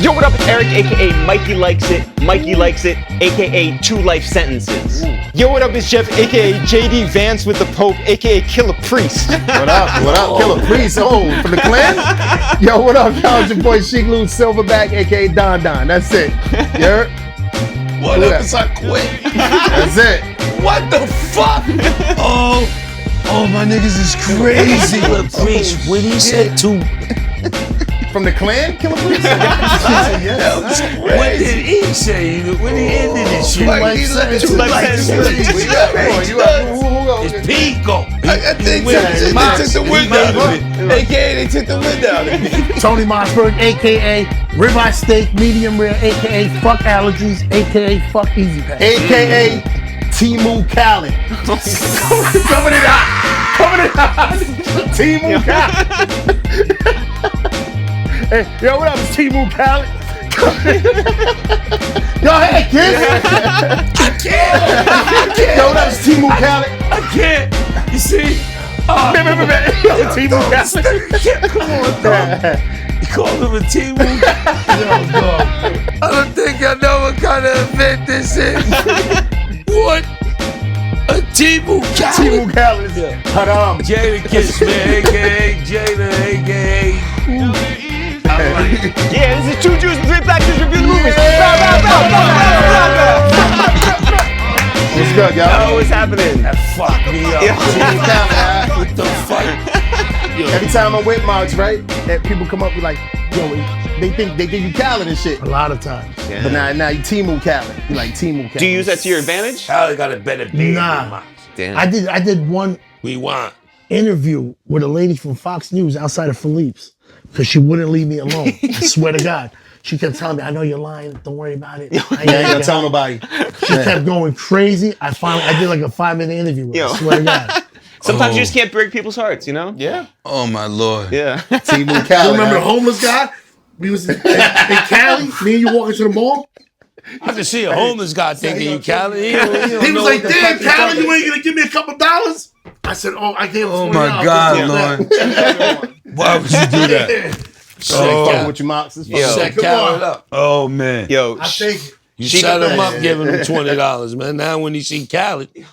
Yo, what up? It's Eric, aka Mikey Likes It, aka 2 Life Sentences. Yo, what up? It's Jeff, aka JD Vance with the Pope, aka Killer Priest. What up? Killer Priest? Oh, from the clan? Yo, what up, y'all? It's your boy Sheek Mad Silverback, aka Don. That's it. You heard? What up? It's I quit. That's it. What the fuck? Oh, my niggas is crazy. Killer Priest, what he said to? From the clan, Killer Priest? What did he say? When he ended this shit? Two life sentences. It's Pico. I think they took the wind out of me. AKA they took the wind out of me. Tony Moxberg, aka ribeye steak, medium rare, aka fuck allergies, aka fuck easy pass, AKA Timu Khaled. Coming it out. Timu Khaled. Hey, yo, what up? It's Timu Khaled. Yo, hey, kid. I can't. Yo, what up? It's Timu Khaled. I can't. You see? Yo, Timu Khaled. Come on, dog. You called him a Timu? Yo, dog. I don't think I know what kind of event this is. What? A Timu Khaled? Timu Khaled. Haram. Jadakiss, man, aka Jada, aka. Yeah, this is 2 Jews and 3 Black Jews reviewing movies. What's good, y'all? Oh, what's happening? That fucked me up. Timu Khaled. What the fuck? Every time I'm with Mox, right, and people come up with like, yo, they think you Khaled and shit. a lot of times. Yeah. But now you Timu Khaled. You like Timu Khaled. Do you use that to your advantage? Charlie got a better baby. Nah. Damn. I did one We want. interview with a lady from Fox News outside of Philippe's because she wouldn't leave me alone. I swear to God. She kept telling me, I know you're lying, don't worry about it. I ain't gonna tell nobody. She kept going crazy. I did like a 5-minute interview with her, I swear to God. Sometimes you just can't break people's hearts, you know? Yeah. Oh my lord. Yeah. Timu Khaled. You remember the homeless guy? We was in Cali, me and you walking to the mall. I can see a homeless guy thinking you Cali. He was like, damn, Cali, you ain't gonna give me a couple dollars? I said, oh, I gave him Oh $20. my God, Lord. Why would you do that? Fucking with your Mox. Set Cali up. Oh man. Yo, I take it. You set him up giving him $20, man. Now when he see Cali, he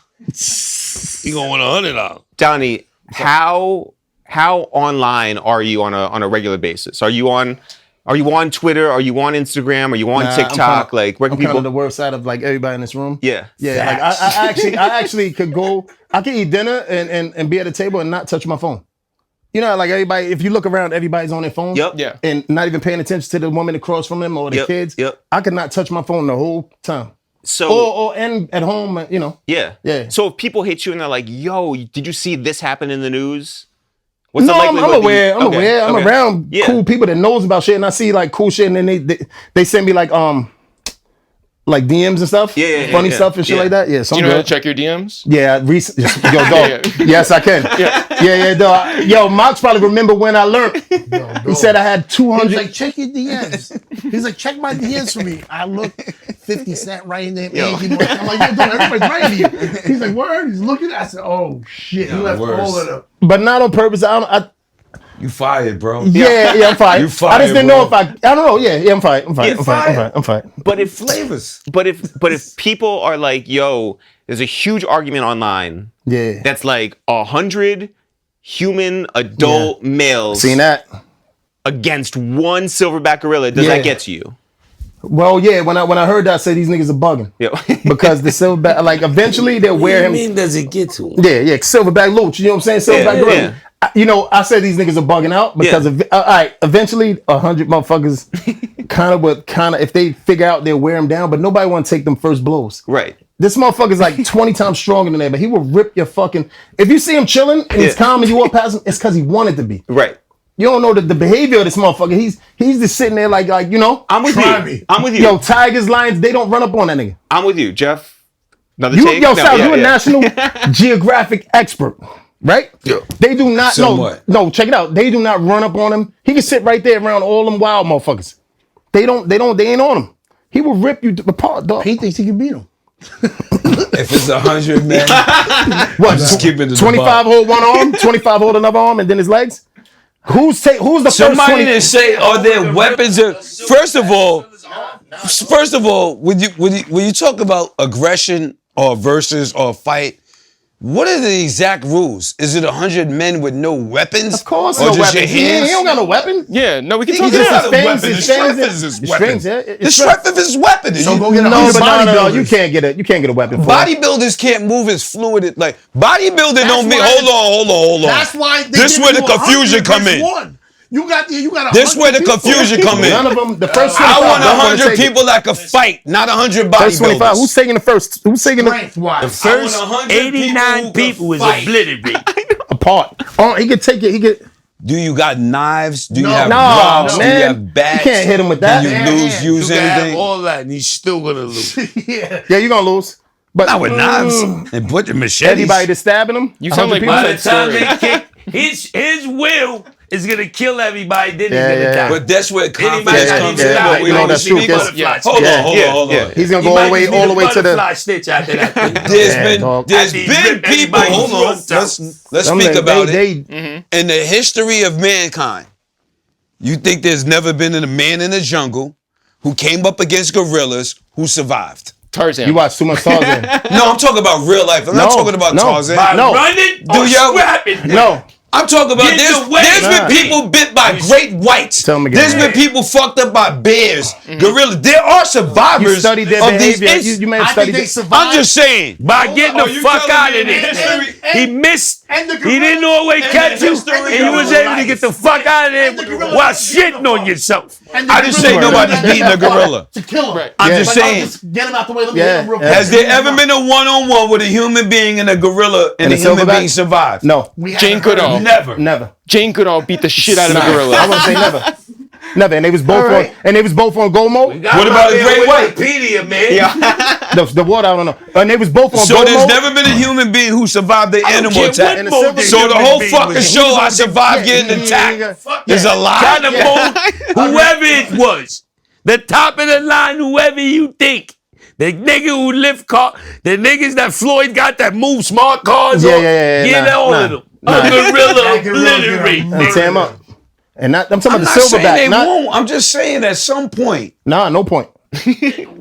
gonna want $100. Donnie, how online are you on a regular basis? Are you on Twitter? Are you on Instagram? Are you on TikTok? Where can I'm people? kind of the worst side of like everybody in this room. Yeah. Yeah. Like I actually could go. I could eat dinner and be at a table and not touch my phone. You know, like everybody. If you look around, everybody's on their phone. Yep. Yeah. And not even paying attention to the woman across from them or the kids. Yep. I could not touch my phone the whole time. So Or at home, you know. yeah. Yeah. So if people hit you and they're like, "Yo, did you see this happen in the news?" What's No, the I'm likelihood? aware. I'm aware. I'm Okay. around Yeah. cool people that knows about shit, and I see like cool shit, and then they send me like DMs and stuff, funny stuff and shit like that. Yeah, Do you know how to check your DMs? Yeah, yo, dog. Yes, I can. Yeah, dog. Yo, Mox probably remember when I learned. He said I had 200. He's like, check your DMs. He's like, check my DMs for me. I look, 50 Cent writing them. I'm like, yo, dog, everybody's writing you. He's like, word? He's looking. I said, oh, shit. He left all of them. But not on purpose. You fired, bro. Yeah, I'm fine. You fired, I just didn't know bro. if I don't know. Yeah, I'm fine. I'm fine. But if Flavors. But if people are like, "Yo, there's a huge argument online," Yeah. that's like 100 human adult males Seen that? against one silverback gorilla, does that get to you? Well, yeah, when I heard that, I said these niggas are bugging. Yeah. Because the silverback, like eventually they'll wear him. What do you mean does it get to him? Yeah, silverback loach. You know what I'm saying? Silverback gorilla. yeah. I said these niggas are bugging out because all right, eventually 100 motherfuckers kind of if they figure out they'll wear him down, but nobody want to take them first blows. Right. This motherfucker's like 20 times stronger than that, but he will rip your fucking. If you see him chilling and he's calm and you walk past him, it's because he wanted to be. Right. You don't know the behavior of this motherfucker. He's just sitting there like you know. I'm with you. I'm with you. Yo, tigers, lions, they don't run up on that nigga. I'm with you, Jeff. Another You, take? yo, No, Sal, yeah, you a yeah. National Geographic expert, right? Yeah. They do not Somewhat. No, check it out. They do not run up on him. He can sit right there around all them wild motherfuckers. They ain't on him. He will rip you apart, dog. He thinks he can beat him. If it's 100 men, What? just keep it to the 25 hold one arm, 25 hold another arm, and then his legs. Who's the first Somebody 20? didn't say, are there weapons? First of all, when you talk about aggression or versus or fight, what are the exact rules? Is it 100 men with no weapons? Of course, or no just weapons. your hands? He don't got no weapon. Yeah, no, we can He talk just about his it. fangs, his strength is his weapon. The strength of his weapon. So go get a No, hundred but no, bodybuilders. you can't get a weapon. For it. Bodybuilders can't move as fluid. Like bodybuilding don't mean. why- Hold on. That's why they This give where the you confusion 100 come versus in. one. You got This where the 100 people. confusion come in. None of them. The first 25. I want don't wanna 100 take it. people that could fight, not 100 First 25. bodybuilders. Who's taking the first? Who's taking the Strength-wise. First I want 100 89 people people who was can fight. obliterated. apart? Oh, he could take it. He could. Do you got knives? Do you No. have No, rocks? Do you man. have bats? You can't hit him with that. Can you Yeah, lose? yeah. Use You can have anything? all that and he's still gonna lose. Yeah. Yeah, you're gonna lose. But Not with knives and put the machetes. anybody that's stabbing him. You sound 100 like people? By the time they kick, his will is gonna kill everybody. Then Yeah, he's gonna yeah. die. But that's where Anybody confidence got comes him in. die, What we you know, always that's true, speak yes. about. Yeah. Hold Yeah. on, hold on. He's gonna He go might all the way, just be all the way to butterfly the. stitch after that. There's dog. been After he ripped people. everybody's Hold on. throats out. Let's Them speak niggas, about they, it. In the history of mankind, you think there's never been a man in the jungle who came up against gorillas who survived? Tarzan. You watch too much Tarzan. No, I'm talking about real life. I'm not No, talking about no. Tarzan. By No. running Do or y'all- scrapping. No. I'm talking about Get away. there's been Nah. people bit by great whites. Tell 'em again. There's been people fucked up by bears, gorillas. There are You survivors studied their of these. behavior. You may have I think studied they it. survived. I'm just saying. By getting the Are you fuck telling out me of in there. history- He missed. and the He didn't always catch you, history and you was of able to get the fuck out of there gorilla- while shitting on yourself. And the I didn't say gorilla- nobody's beating a gorilla. To kill him. Right. I'm Yeah. just Like, saying. just get him out the way. Let me Yeah, hit him real yeah. quick. Has there ever been a one-on-one with a human being and a gorilla and And a a human silverback? being survived? No. We Jane haven't heard Goodall. of it. Never. Never. Jane Goodall beat the shit out of a I gorilla. wouldn't say never. Never. And they was both right. on go mode. What about a great white? Wikipedia, man. The water, I don't know. And they was both on So go there's mode. never been a human being who survived the animal care attack. what And a mode silver- the So the human whole being fucking was in. show I survived getting attacked is a lie. Kind of whoever it was, the top of the line, whoever you think. The nigga who lift car, the niggas that Floyd got that move smart cars Yeah, on, yeah, get nah, all nah, of them. nah. A gorilla That gorilla obliterate. get And tear him up. And not, I'm talking I'm about not the saying they silverback. Not, won't. I'm just saying at some point. nah, no point.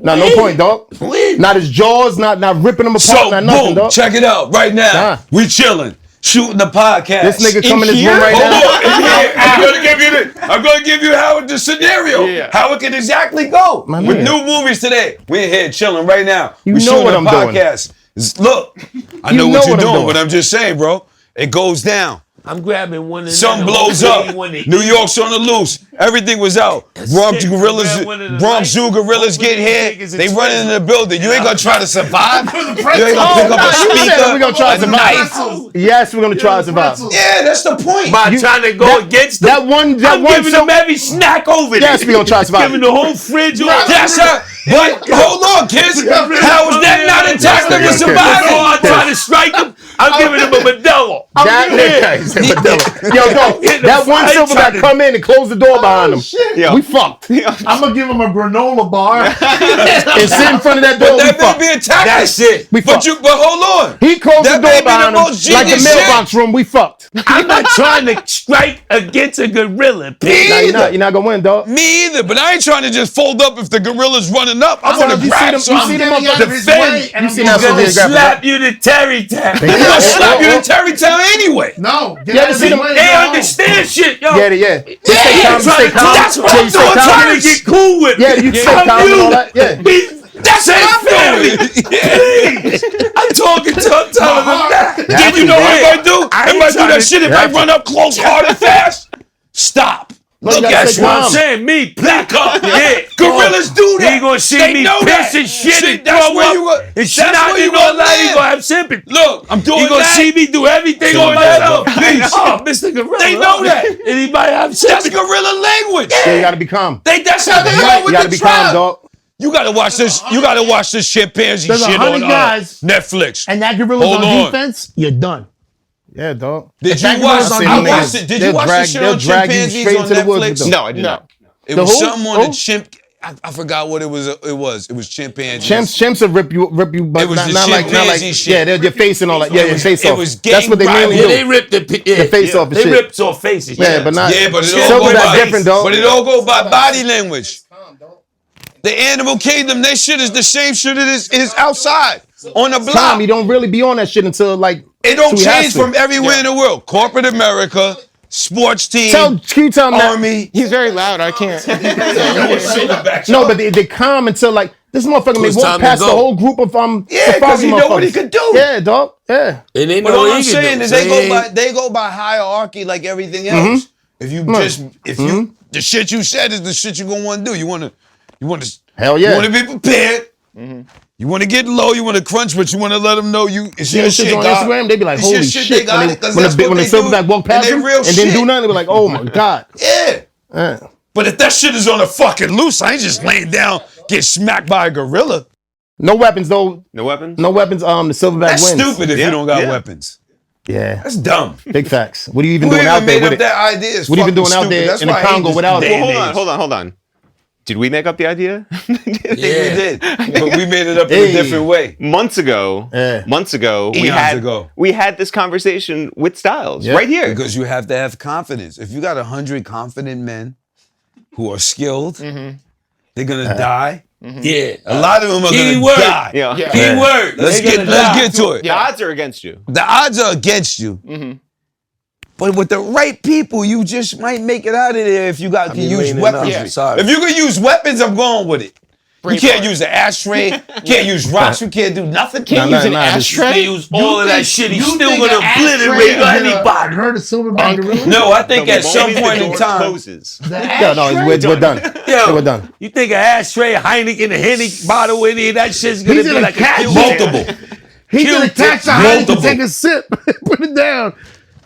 Nah, no point, dog. Not his jaws, not ripping them apart, So not nothing, boom, dog. check it out right now. Nah. We chilling, shooting the podcast. This nigga come in this here? room right Hold now. on, I'm gonna give you how the scenario, Yeah. how it can exactly go My with man. new movies today. We're here chilling right now. You We're know shooting what a I'm doing. podcast. Look, I You know what know you're what I'm doing, doing. but I'm just saying, bro. It goes down. I'm grabbing one of them. Something blows up. New York's on the loose. Everything was out. Bronx it. gorillas, Grab one of the Bronx Zoo lights. gorillas Open get the here. niggas They and running in the building. You ain't gonna try to survive. You ain't pretzel. gonna pick up a You said speaker, we gonna try a to knife. survive. Yes, we're gonna try to survive. pretzels. Yeah, that's the point. By trying to go against them. That one I'm giving them silver. every snack over there. Yes, we gonna try to survive. Giving the whole fridge over. That's how. But hold on, kids. How is that not a tactic of Before survival? I try to strike them, I'm giving them a Modelo. That nigga, he said Modelo. Yo, dog, that one silverback come in and close the door behind him. Yeah. We fucked. I'm gonna give him a granola bar. And sit in front of that door. We That may fucked. be a tactic. That's it. We But fucked. but hold on. He closed That the may door be the behind him most like the genius mailbox room. We fucked. I'm not trying to strike against a gorilla. Nah, Pig. you're not gonna win, dog. Me either, but I ain't trying to just fold up if the gorilla's running up. I want to You see grab them? something. You see them up Getting out of his defend. way, and You I'm seen gonna that Gonna Geographic, slap you to Terrytown. I'm gonna slap you in Terrytown anyway. No, get Yeah, out of you see his them- way. They no. understand shit, yo. Yeah, yeah. You stay calm. You stay calm. That's what Yeah, I'm you stay doing calm. Trying to first. get cool with Yeah, me. you stay calm and all that. Yeah. That's Say what I'm family. doing. Please. I'm talking to him, telling him that. Then you know what I'm gonna do? I If ain't I do trying that to- shit, if I run up close, hard and fast, stop. you Look gotta at stay you. calm. I'm saying me, back up. Yeah. Gorillas do that. He gonna see They me know piss that. and shit and That's throw where up. you go. And That's shit where out you in gonna my life. He land. gonna have sympathy. Look, I'm doing He gonna that. see me do everything Doing on that. myself. Please. Oh, Mr. Gorilla. They know that. Anybody have That's sympathy? gorilla language. Yeah, you gotta be calm. That's how they are You with gotta the be calm, tribe. dog. You gotta watch this. You gotta watch this chimpanzee There's shit 100 on guys. Netflix. And that gorilla's Hold on on. defense, you're done. Yeah, dog. Did That you watch? gorillas on I defense. watched it. Did They'll you watch drag- the shit they'll on drag you chimpanzees straight on into the woods with Netflix? them. No, I did not. It The was who? something on Who? the chimp. I forgot what it was. It was chimpanzees. Chimps will rip you, but It was the not like chimpanzee shit. yeah, they're your face and all that. Yeah, your face It off. was That's what they mainly Yeah, do. they ripped the face off and They shit. ripped off faces. Yeah, but not. Yeah, but it all Silverback go by different, dog. But it all go by body language. The animal kingdom, that shit is the same shit it is outside on the block. Tom, you don't really be on that shit until like. It don't till we have change to. from everywhere in the world. Corporate America, sports team, Can you tell him that? army. He's very loud. I can't. No, but they calm until like this motherfucker may It's walk time to past the go. whole group of Yeah, because he know what he could do. Yeah, dog. Yeah. And they But know all what I'm he can saying do. is they go by hierarchy like everything else. If you the shit you said is the shit you gonna want to do. You want to Hell yeah. You want to be prepared. You want to get low. You want to crunch, but you want to let them know it's See your the shit shit. on God. Instagram, they be like, It's your holy shit, shit. they got it, 'cause When that's the what they Silverback do, walked past and him they real and didn't do shit. nothing, they be like, oh my God. Yeah. Yeah. But if that shit is on the fucking loose, I ain't just laying down, get smacked by a gorilla. No weapons though. No weapons? No weapons. The Silverback That's wins. stupid if Yeah, you don't got yeah. weapons. Yeah. That's dumb. Big facts. What are you even Who doing even out there made with up it? that idea? Is What are you even fucking doing out stupid. there That's in the why I hate Congo this without day it? and age. Hold on. Did we make up the idea? I think we did, but we made it up in Hey. a different way. Months ago, Eons we had this conversation with Styles Yeah. right here. Because you have to have confidence. If you got 100 confident men who are skilled, they're gonna die. Yeah. A lot of them are gonna Keyword. die. Yeah. Keyword. Let's get to it. The odds are against you. The odds are against you. But with the right people, you just might make it out of there if you can use leaning weapons. up. Sorry. If you can use weapons, I'm going with it. You can't use an ashtray, can't use rocks, you can't do nothing. Can't use an ashtray. They use all of that shit. He's still think gonna an ashtray obliterate is gonna anybody. hurt a silverback gorilla? No, I think at some Moment the point in door time, closes. Yeah, no, we're done. Yo, We're done. You think an ashtray, Heineken, a Henny bottle in here, that shit's gonna He's be gonna like catch a multiple. He's Cute. gonna catch the Heineken, Multiple. take a sip, put it down.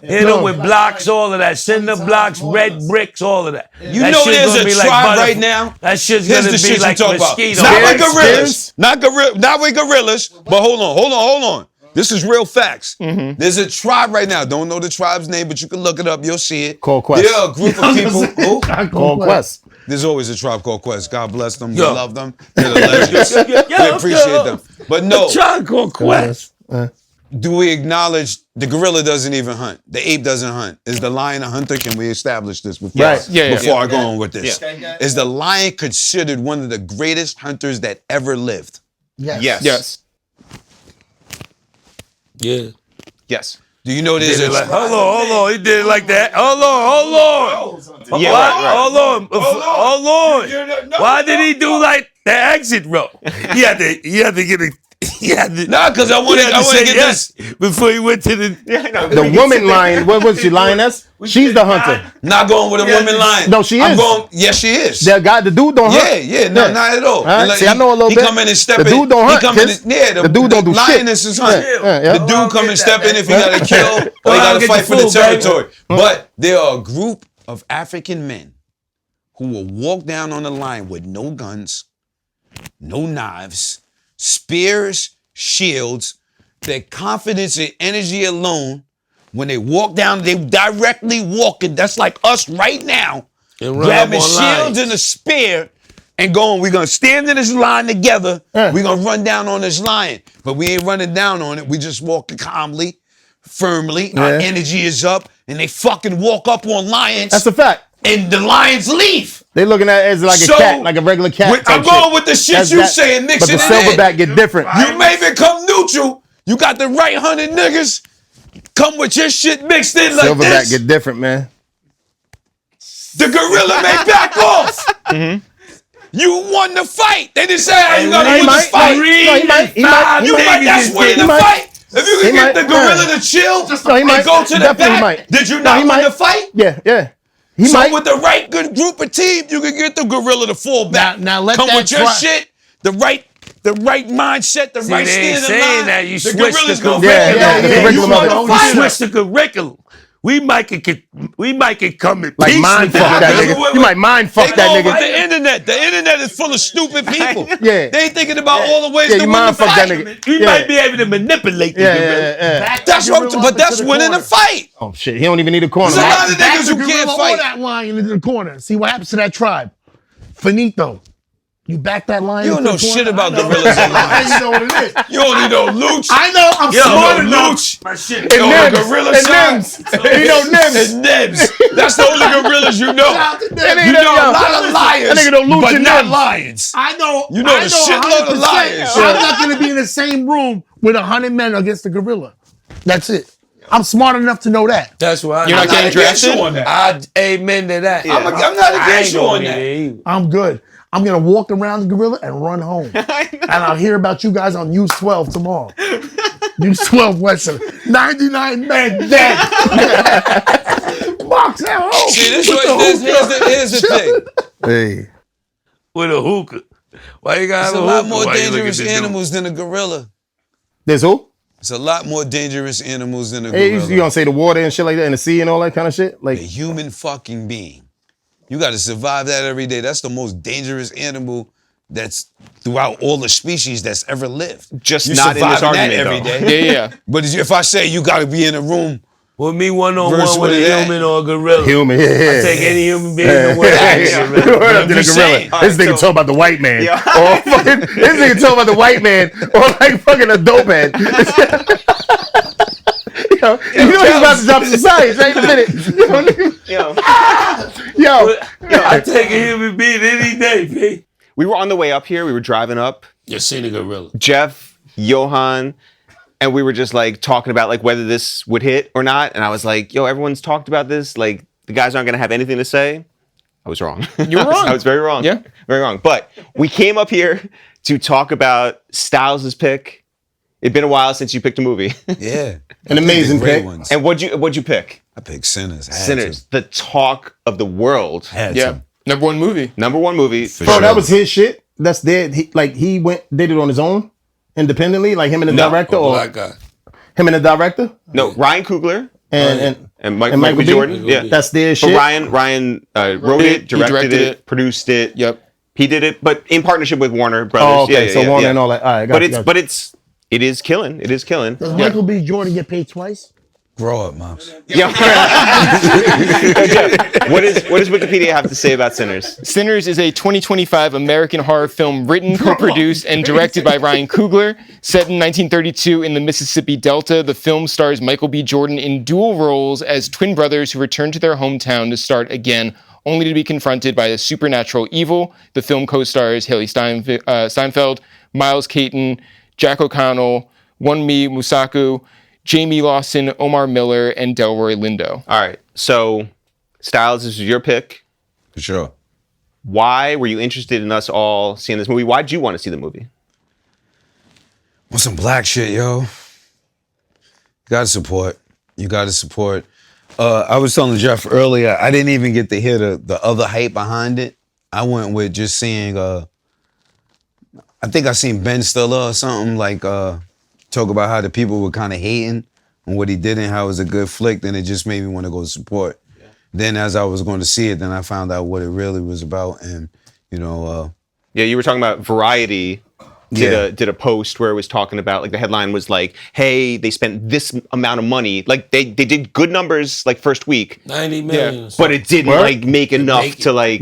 Hit them with blocks, all of that. Cinder blocks, red bricks, all of that. You That know shit's there's gonna a be like tribe butter- right now. That shit's Here's gonna the be shit like you talk about. mosquitoes. Not with Spears? gorillas. Not with gorillas. But hold on. This is real facts. There's a tribe right now. Don't know the tribe's name, but you can look it up. You'll see it. Called Quest. There are a group of people. Who? Called Quest. There's always a tribe called Quest. God bless them. We Yo. love them. They're the legends. We appreciate them. But no, Trying to go quest. do we acknowledge the gorilla doesn't even hunt? The ape doesn't hunt. Is the lion a hunter? Can we establish this before, Right. before I go on with this? Is the lion considered one of the greatest hunters that ever lived? Yes. Yes. Yeah. Yes. Do you know there's a Like, hold on. He did it like that. Hold on. Yeah, Why? right. Hold on. Why did he do like the exit row? He had to get a. He had to. Nah, because I want to say get yes before he went to the. The woman lion, what was she, lioness? She's the hunter. Not going with a woman lion. No, she I'm is. going. Yes, she is. The guy, the dude don't hunt. No, not at all. All right, see, I know a little he bit. come in and step The in. dude don't hunt, He come in. kids. The The dude don't do shit. lioness is hunting. Yeah. The dude come and step in if he got to kill or he got to get fight the for the food, baby. territory. But there are a group of African men who will walk down on the line with no guns, no knives, spears, shields. Their confidence and energy alone, when they walk down, they directly walking. That's like us right now, And run grabbing up on shields lines. and a spear and going, we're going to stand in this line together. We're going to run down on this lion. But we ain't running down on it. We just walking calmly, firmly. Our energy is up. And they fucking walk up on lions. That's a fact. And the lions leave. They looking at it as like a So, cat, like a regular cat. I'm type going shit. with the shit That's you that- saying, But mixing the it in. silverback get different. You may become neutral. You got the right 100 niggas. Come with your shit mixed in like Silverback this. get different, man. The gorilla may back off. You won the fight. They didn't say how you gotta he win might. the fight. No, he might. He might. You might. That's winning the might. fight. If you He can get might. the gorilla to chill No, he and might. go to the Definitely back, might. did you No, not he win might. the fight? Yeah. He So might. with the right good group of team, you can get the gorilla to fall back. Now let come that with your try- shit, the right mindset, the right they ain't stand in saying line. that. You the switched gorilla's the gonna Yeah, make it yeah, out. the You curriculum won of the it. fight. Switch the curriculum. We might can come in Like peace mind with fuck that Wait, nigga. wait, You wait. might mind They fuck that go with nigga. the internet. The internet is full of stupid people. Yeah. They ain't thinking about all the ways Yeah, to you win the mind fuck fight. that nigga. We Yeah. might be able to manipulate the gorilla. Yeah. That's what. But that's winning the fight. Oh shit, he don't even need a corner. There's a lot of Back niggas the who can't gorilla fight. on that lion into the corner. See what happens to that tribe. Finito. You back that lion? You don't know shit about gorillas and I lions. you know what it is. You only know Luch. I know. I'm You smart don't know enough. Luch. My shit. You know Nibs. the gorilla And side. Nibs. You know Nibs. And Nibs. That's the only gorillas you know. Shout out to them. You know a lot of lions, That nigga know Luch but and not Nibs. lions. I know. You know I the shitload of 100%. lions. I'm not going to be in the same room with 100 men against a gorilla. That's it. I'm smart enough to know that. That's why You're not getting against drafted? you on that. I amen to that. Yeah. I'm not against you on that. I'm good. I'm going to walk around the gorilla and run home. And I'll hear about you guys on News 12 tomorrow. News 12 Western. 99 men dead. Box at home. See, here's the thing. Hey. With a hookah. Why you got There's a a lot hookah? more Why you looking dangerous to do- animals than a gorilla. There's who? It's a lot more dangerous animals than a Hey, gorilla. you gonna say the water and shit like that, and the sea and all that kind of shit? A Like, human fucking being. You got to survive that every day. That's the most dangerous animal that's throughout all the species that's ever lived. Just You not in this surviving that argument, every though. day. Yeah. But if I say you got to be in a room, With me one-on-one Verse with with a that. human or a gorilla. human, yeah. I take any human being in the world. Word up to the just gorilla. saying. This nigga talking about the white man. Yeah. Or fucking, this nigga talking about the white man or like fucking a dope head. Yo, you know he's about to drop some science right in a minute. Yo, I take a human being any day, P. We were on the way up here. We were driving up. You seen a gorilla. Jeff, Johan, and we were just like talking about like whether this would hit or not. And I was like, yo, everyone's talked about this. Like the guys aren't going to have anything to say. I was wrong. You were wrong. I was very wrong. Yeah. Very wrong. But we came up here to talk about Styles' pick. It'd been a while since you picked a movie. yeah. An amazing Great pick. ones. And what'd you pick? I picked Sinners. Had Sinners, the talk of the world. To. Had Yeah. to. Number one movie. Number one movie. For Bro, sure. that was his shit. That's dead. He did it on his own, independently, like him and the director, or Black guy. him and the director, No, Ryan Coogler and Michael B. Jordan. Yeah. That's their But shit. Ryan wrote it, He directed it, produced it. Yep. He did it, but in partnership with Warner Brothers. Oh, okay. So Warner and all that. All right, got you. It is killing. It is killing. Does Michael B. Jordan get paid twice? Grow up, moms. Yeah. what does Wikipedia have to say about Sinners? Sinners is a 2025 American horror film written, co-produced, and directed by Ryan Coogler. Set in 1932 in the Mississippi Delta, the film stars Michael B. Jordan in dual roles as twin brothers who return to their hometown to start again, only to be confronted by a supernatural evil. The film co-stars Hailee Steinfeld, Miles Caton, Jack O'Connell, Wunmi Mosaku, Jayme Lawson, Omar Miller, and Delroy Lindo. All right. So, Styles, this is your pick. For sure. Why were you interested in us all seeing this movie? Why'd you want to see the movie? Want some black shit, yo. You gotta support. I was telling Jeff earlier, I didn't even get to hear the other hype behind it. I went with just seeing, I think I seen Ben Stiller or something, like, talk about how the people were kind of hating on what he did and how it was a good flick. Then it just made me want to go support. Yeah. Then as I was going to see it, then I found out what it really was about. And, you know. Yeah, you were talking about Variety did a post where it was talking about, like, the headline was like, hey, they spent this amount of money. Like, they did good numbers, like, first week. 90 million. But it didn't, like, make enough to, like,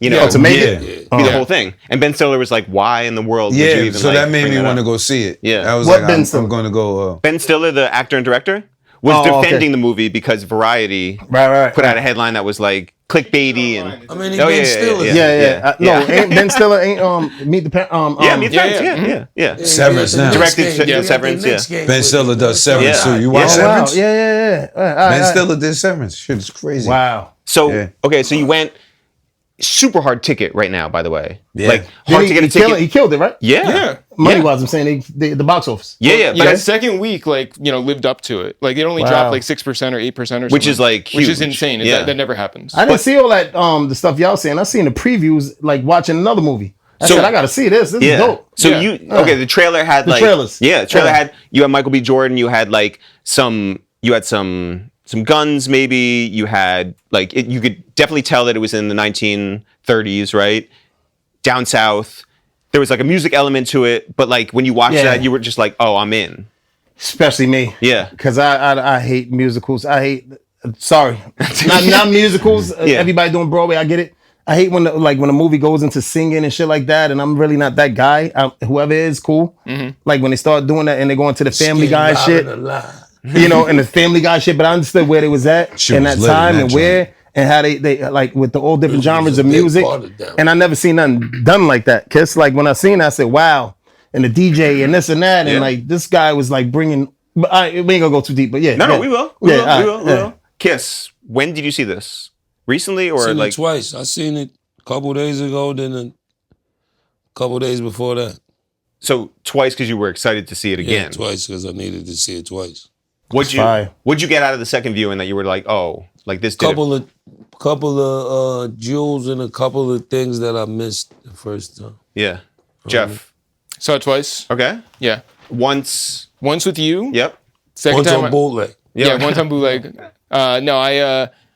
you know, to make it. be the whole thing. And Ben Stiller was like, why in the world would you even, so like, that made bring me that want to up? go see it. Yeah. I was What like, Ben Stiller? I'm going to go. Ben Stiller, the actor and director, was defending the movie because Variety Right. put out a headline that was like clickbaity and I mean, Ben Stiller. Yeah. No, ain't Ben Stiller ain't Meet the Meet the Parents. Yeah. Severance now. Directed Severance. Ben Stiller does Severance Yeah. too. You watch Yeah. wow. Severance? Yeah. Ben Stiller did Severance. Shit is crazy. Wow. So Yeah. okay, so you went super hard ticket right now, by the way. Yeah. Like hard to get a ticket. He killed it, right? Yeah. Money wise, I'm saying the box office. Yeah. But But the second week, like, lived up to it. Like, it only dropped like 6% or 8% or something. Which is, like, Which is huge. insane. Yeah. That never happens. I didn't see all that the stuff y'all saying. I seen the previews like watching another movie. I said I gotta see this. This is dope. So Yeah. the trailer had The like trailers. Yeah, the trailer Yeah. had you had Michael B. Jordan, you had like some guns maybe, you had like you could definitely tell that it was in the 1930s, right? Down south. There was like a music element to it, but like when you watched that, you were just like, "Oh, I'm in." Especially me. Yeah. Because I hate musicals. Sorry. not musicals. Yeah. Everybody doing Broadway, I get it. I hate when when a movie goes into singing and shit like that, and I'm really not that guy. Whoever is cool. Like when they start doing that and they go into the Family Guy shit, you know, and the Family Guy shit. But I understood where they was at Shit in was that lit in time that and joint. where and how they like with the all different genres of big music. part of that. And I never seen nothing done like that. Cause like when I seen that, I said, wow. And the DJ and this and that, and like this guy was like bringing. But we ain't gonna go too deep. But yeah, No, yeah. we will. We will. Kiss. When did you see this? Recently or Seen like it twice. I seen it a couple days ago, then a couple days before that. so twice because you were excited to see it Yeah, again? twice because I needed to see it twice. What'd you get out of the second viewing that you were like, oh, like this did it? Couple of jewels and a couple of things that I missed the first time. Yeah. Jeff. Saw it twice. Okay. Yeah. Once. Once with you. Yep. Second Once time. on bootleg. Yeah, one time bootleg. No,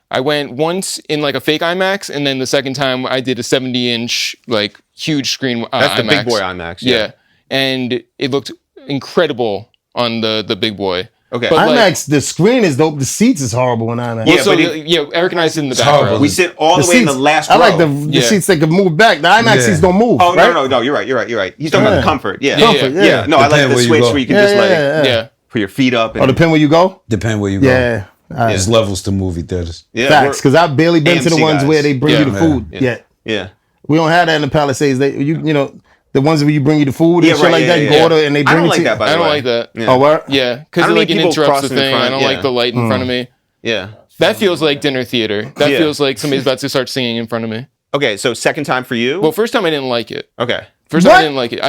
I went once in like a fake IMAX, and then the second time I did a 70-inch like huge screen That's the IMAX. big boy IMAX. Yeah, and it looked incredible on the big boy. Okay. But, like- IMAX, the screen is dope. The seats is horrible in IMAX. Yeah, So but Eric and I sit in the back horrible. row. we sit all the way in the seats- last I row. like the Yeah. seats that can move back. The IMAX Yeah. seats don't move. Oh, right? no, you're right. He's talking about the comfort. Yeah. Comfort, Yeah. yeah. No, I like Depend the where you switch go. where you can Yeah, just like Yeah. put your feet up. And, Oh, depend where you go. Depend where you go. Yeah. There's levels to movie theaters. yeah, Facts, because I've barely been to the AMC ones guys. where they bring Yeah, you the man. food yet. Yeah. We don't have that in the Palisades. You know the ones where you bring you the food and Yeah, shit right, like yeah, that. You yeah. order and they bring I don't it like to that, you. by the I way. don't like that. Yeah. Oh, what? Yeah, I because don't like need it people interrupts the crossing in thing. front, I don't yeah. like the light in front of me. Yeah. That feels like dinner theater. That Yeah. feels like somebody's about to start singing in front of me. Okay, so second time for you? Well, first time I didn't like it. Okay. First time What? I didn't like it.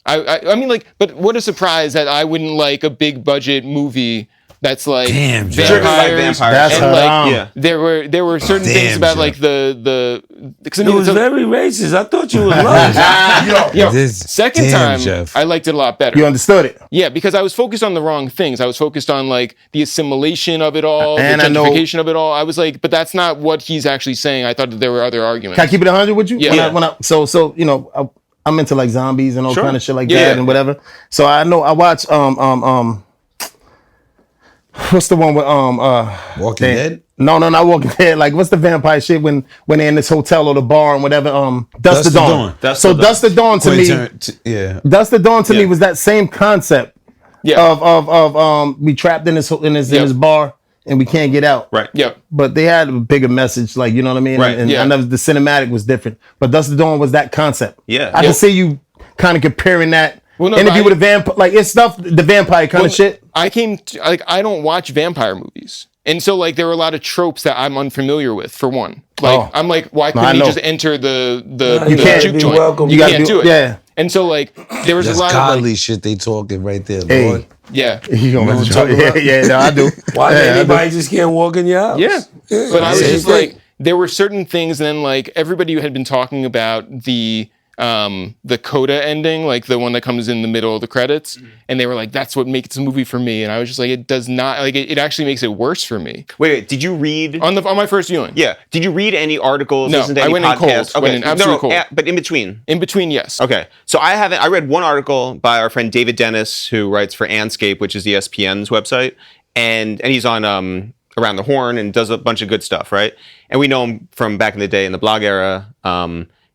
I mean, like, but what a surprise that I wouldn't like a big budget movie that's like Damn, Jeff. Driven by vampires. vampires. That's and like haram. Yeah. there were certain Damn, things about Jeff. like the because I It mean, was it's a- very racist. I thought you would love it. yo, This- second damn, time Jeff. I liked it a lot better. You understood it. Yeah, because I was focused on the wrong things. I was focused on like the assimilation of it all, And the I know- gentrification of it all. I was like, but that's not what he's actually saying. I thought that there were other arguments. Can I keep it 100 with you? Yeah. So you know, I'm into like zombies and all Sure. kind of shit like Yeah. that and whatever. So I know I watch what's the one with Walking Dead? No, not Walking Dead. Like what's the vampire shit when they're in this hotel or the bar and whatever? Dust to Dawn. Dust So to Dust to Dawn to me. Yeah. Dust to Dawn to me Yeah. was that same concept Yeah. of we trapped in this bar and we can't get out. Right. Yep. But they had a bigger message, like you know what I mean. Right. And Yeah. I know the cinematic was different, but Dust to Dawn was that concept. Yeah. I Yeah. can see you kind of comparing that Well, no, interview but with a vampire, like it's stuff, the vampire kind of shit. I I don't watch vampire movies. And so like there were a lot of tropes that I'm unfamiliar with, for one. Like Oh. I'm like, why I couldn't he know. just enter the You can't juke be joint? welcome. You gotta can't do it. Yeah. And so like there was That's a lot godly of like, shit they talking right there, Hey. Lord. yeah. You gonna what I'm talking yeah, about? yeah, no, I do. Why Yeah, I do. anybody just can't walk in your house? Yeah. But I was Same just thing. like, there were certain things, and then like everybody had been talking about the coda ending, like the one that comes in the middle of the credits, and they were like, that's what makes the movie for me. And I was just like, it does not, like it actually makes it worse for me. Wait, did you read? On my first viewing. Yeah. Did you read any articles? No, listen to I any went in cold. podcasts? Went in absolute cold. But in between. In between, yes. Okay. So I read one article by our friend David Dennis, who writes for Anscape, which is ESPN's website. And he's on Around the Horn and does a bunch of good stuff, right? And we know him from back in the day in the blog era.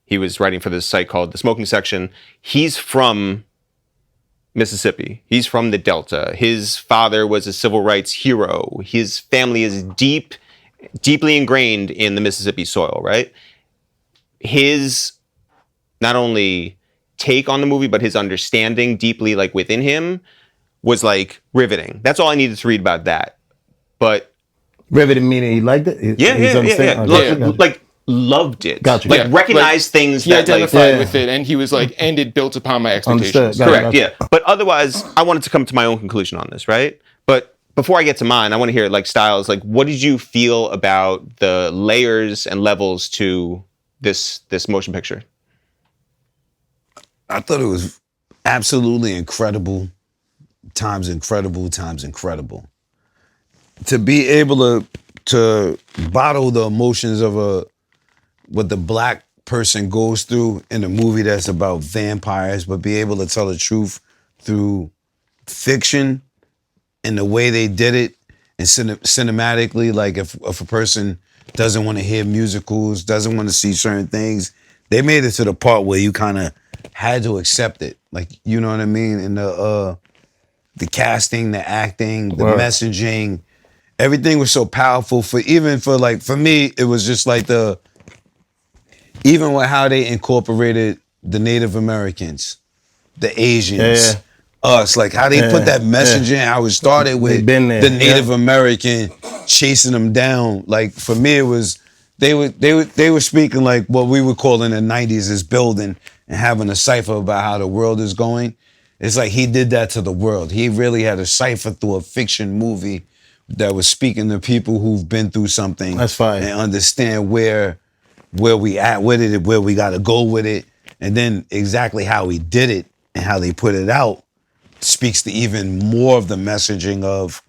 He was writing for this site called The Smoking Section. He's from Mississippi. He's from the Delta. His father was a civil rights hero. His family is deeply ingrained in the Mississippi soil, right? His not only take on the movie, but his understanding deeply like within him was like riveting. That's all I needed to read about that. But Riveting meaning he liked it. yeah. Okay, got it. Like loved it. Got you. Like Yeah, recognized things He that like identified Yeah. with it, and he was like, and it built upon my expectations. Understood. Got it. correct, yeah. But otherwise, I wanted to come to my own conclusion on this, right? But before I get to mine, I want to hear like Styles, like what did you feel about the layers and levels to this motion picture? I thought it was absolutely incredible, times incredible. To be able to bottle the emotions of what the black person goes through in a movie that's about vampires, but be able to tell the truth through fiction and the way they did it and cinematically, like if a person doesn't want to hear musicals, doesn't want to see certain things. They made it to the part where you kind of had to accept it. Like, you know what I mean? And the casting, the acting, the messaging, everything was so powerful for me, it was just like even with how they incorporated the Native Americans, the Asians, us, like how they put that message in, how it started with the Native American chasing them down. Like for me, it was, they were speaking like what we would call in the 90s as building and having a cipher about how the world is going. It's like he did that to the world. He really had a cipher through a fiction movie that was speaking to people who've been through something. That's fine. And understand where we at with it, where we got to go with it. And then exactly how he did it and how they put it out speaks to even more of the messaging of,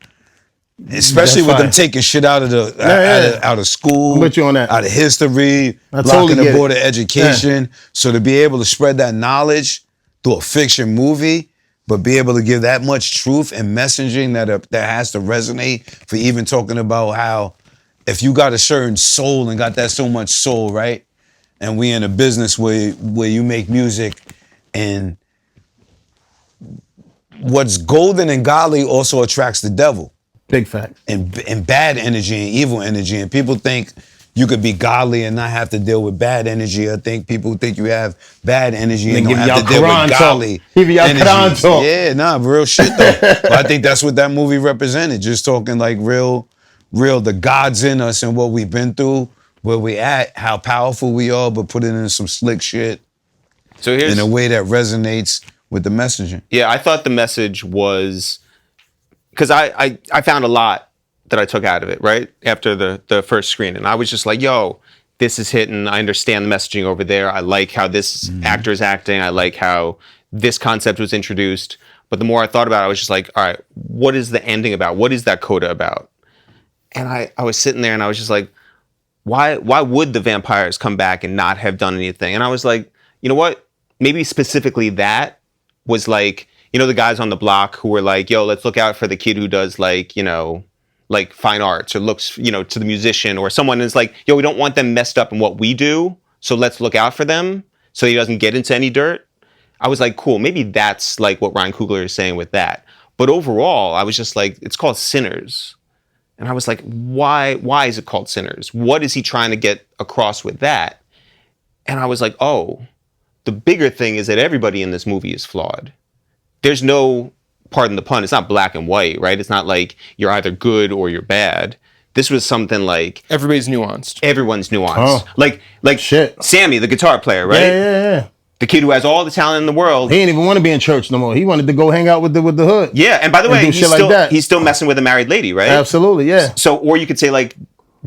especially with them taking shit out of out of school, I'm with you on that. out of history, I blocking totally the get board of it. education. So to be able to spread that knowledge through a fiction movie, but be able to give that much truth and messaging that has to resonate for even talking about how if you got a certain soul and got that so much soul, right? And we in a business where you make music and what's golden and godly also attracts the devil. Big fact. And bad energy and evil energy. And people think you could be godly and not have to deal with bad energy. I think people think you have bad energy and don't have to deal with godly energy. Yeah, nah, real shit though. But I think that's what that movie represented. Just talking like real, the God's in us and what we've been through, where we at, how powerful we are, but put it in some slick shit So here's in a way that resonates with the messaging. Yeah, I thought the message was, because I found a lot that I took out of it, right? After the first screen. And I was just like, yo, this is hitting. I understand the messaging over there. I like how this actor is acting. I like how this concept was introduced. But the more I thought about it, I was just like, all right, what is the ending about? What is that coda about? And I was sitting there and I was just like, why would the vampires come back and not have done anything? And I was like, you know what? Maybe specifically that was like, you know, the guys on the block who were like, yo, let's look out for the kid who does like, you know, like fine arts or looks, you know, to the musician, or someone is like, yo, we don't want them messed up in what we do, so let's look out for them so he doesn't get into any dirt. I was like, cool, maybe that's like what Ryan Coogler is saying with that. But overall, I was just like, it's called Sinners. And I was like, why is it called Sinners? What is he trying to get across with that? And I was like, oh, the bigger thing is that everybody in this movie is flawed. There's no, pardon the pun, it's not black and white, right? It's not like you're either good or you're bad. This was something like Everybody's nuanced. everyone's nuanced. Oh. Like Shit. Sammy, the guitar player, right? Yeah. The kid who has all the talent in the world. He didn't even want to be in church no more. He wanted to go hang out with the hood. Yeah, and by the way, do he's shit like still, that. he's still messing with a married lady, right? Absolutely, yeah. So, or you could say like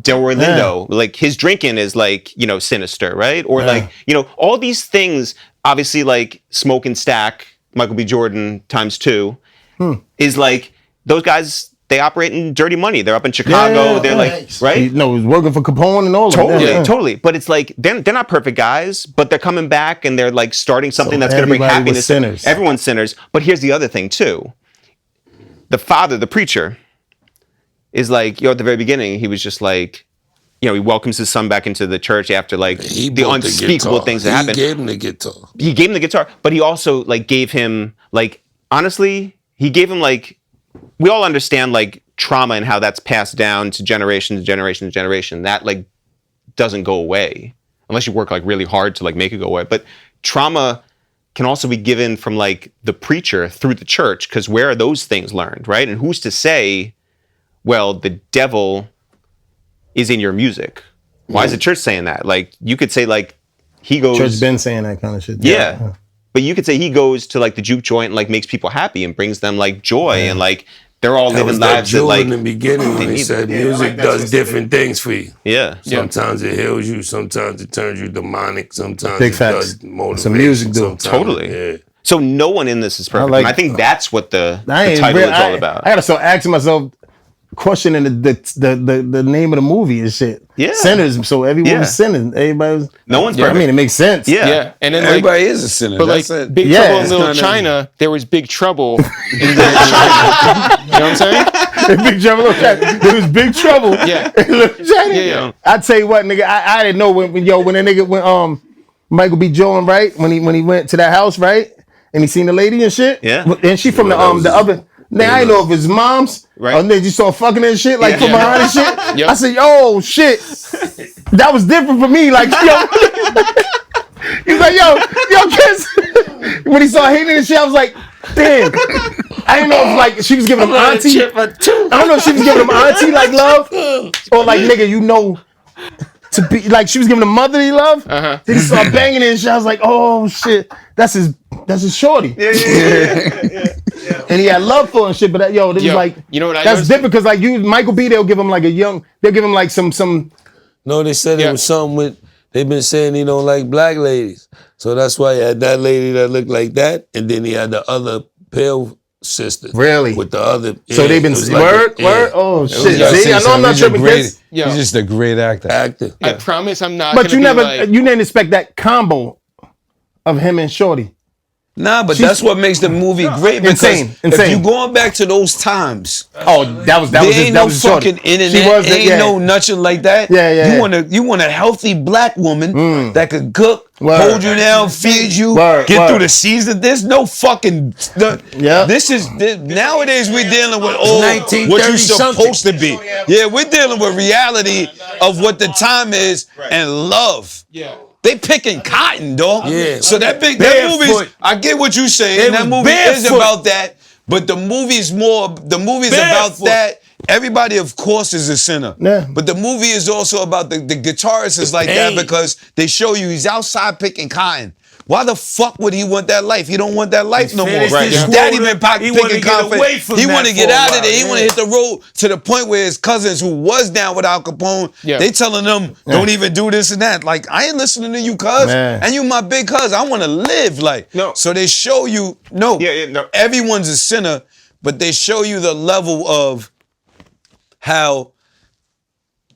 Delroy Lindo, like his drinking is like, you know, sinister, right? Or like, you know, all these things, obviously like Smoke and Stack, Michael B. Jordan ×2, is like, those guys, they operate in dirty money. They're up in Chicago. They're like, right? He was working for Capone and all Totally, that. totally. But it's like, they're not perfect guys, but they're coming back and they're like starting something So that's going to bring everybody was happiness. sinners. Everyone's sinners. But here's the other thing too. The father, the preacher, is like, at the very beginning, he was just like, you know, he welcomes his son back into the church after like He the bought unspeakable guitar. things that He happened. gave him the guitar. He gave him the guitar, but he also like gave him like, honestly, he gave him like, we all understand like trauma and how that's passed down to generation to generation to generation. That like doesn't go away unless you work like really hard to like make it go away. But trauma can also be given from like the preacher through the church, because where are those things learned, right? And who's to say, well, the devil is in your music? Why is the church saying that? Like you could say like he goes. Church been saying that kind of shit. Yeah. But you could say he goes to like the juke joint and like makes people happy and brings them like joy and like they're all That was living that lives that jewel like in the beginning when he need said it. music does different things for you. yeah. Sometimes it heals you. Sometimes it turns you demonic. Sometimes Big it facts. does motivation. Some music do. Sometimes, Totally. Yeah. So no one in this is perfect. like- and I think that's what the I title is all about. I gotta start asking myself, questioning the name of the movie and shit. Yeah. Sinners. So everyone Yeah. was sinning. Everybody was. No one's I perfect. mean, it makes sense. Yeah. Yeah, and then like, Everybody is a sinner. but like That's it. Big Yeah, Trouble in it's Little kinda- China, there was Big Trouble in Little China. You know what I'm saying? Big Trouble in Little China. There was Big Trouble. Yeah. in Little China. Yeah. I tell you what, nigga, I didn't know when that nigga went Michael B. Jordan, right? When he went to that house, right? And he seen the lady and shit. Yeah. And she from the other. Now I didn't know if it's mom's. Right. Or then you saw fucking and shit, like from behind and shit. Yep. I said, oh shit. That was different for me. Like, yo. He's like, yo, kids. When he saw Hayden and shit, I was like, damn. I didn't know if like she was giving him auntie. I don't know if she was giving him auntie like love. Or like, nigga, you know, to be like she was giving him motherly love. Then he started banging it and shit. I was like, oh shit. That's his shorty. Yeah. And he had love for her and shit, but this was like, you know what I that's noticed? different because like Michael B, they'll give him like they'll give him like some. No, they said it was something with. They've been saying he don't like black ladies, so that's why he had that lady that looked like that, and then he had the other pale sister. Really? With the other. So they've been word. Oh shit! See, I know I'm not tripping. He's Yeah. just a great actor. I promise I'm not. But you gonna never, be like, you didn't expect that combo of him and Shorty. Nah, but that's what makes the movie great. Because Insane. if you going back to those times, Oh, that was there ain't that no was Shorty. fucking internet, She was ain't no nothing like that. You want a healthy black woman that could cook, hold you down, feed you, get through the season. There's no fucking. Nowadays we're dealing with what you're supposed to be. Yeah, we're dealing with reality of what the time is and love. Yeah. They picking cotton, dog. Yeah. So that Barefoot. movie, I get what you saying. They That was movie is barefoot. about that, but the movie's about Barefoot. that. Everybody, of course, is a sinner. Yeah. But the movie is also about the guitarist is like that pain. because they show you he's outside picking cotton. Why the fuck would he want that life? He don't want that life no more. finished Right. his His daddy quota. been He wanna picking get cotton. away from He that want to for get a out of while, there. He want to yeah. hit the road to the point where his cousins who was down with Al Capone, they telling them, don't even do this and that. Like, I ain't listening to you, cuz. Man. And you my big cuz. I want to live. Like, No. So they show you, no, everyone's a sinner, but they show you the level of how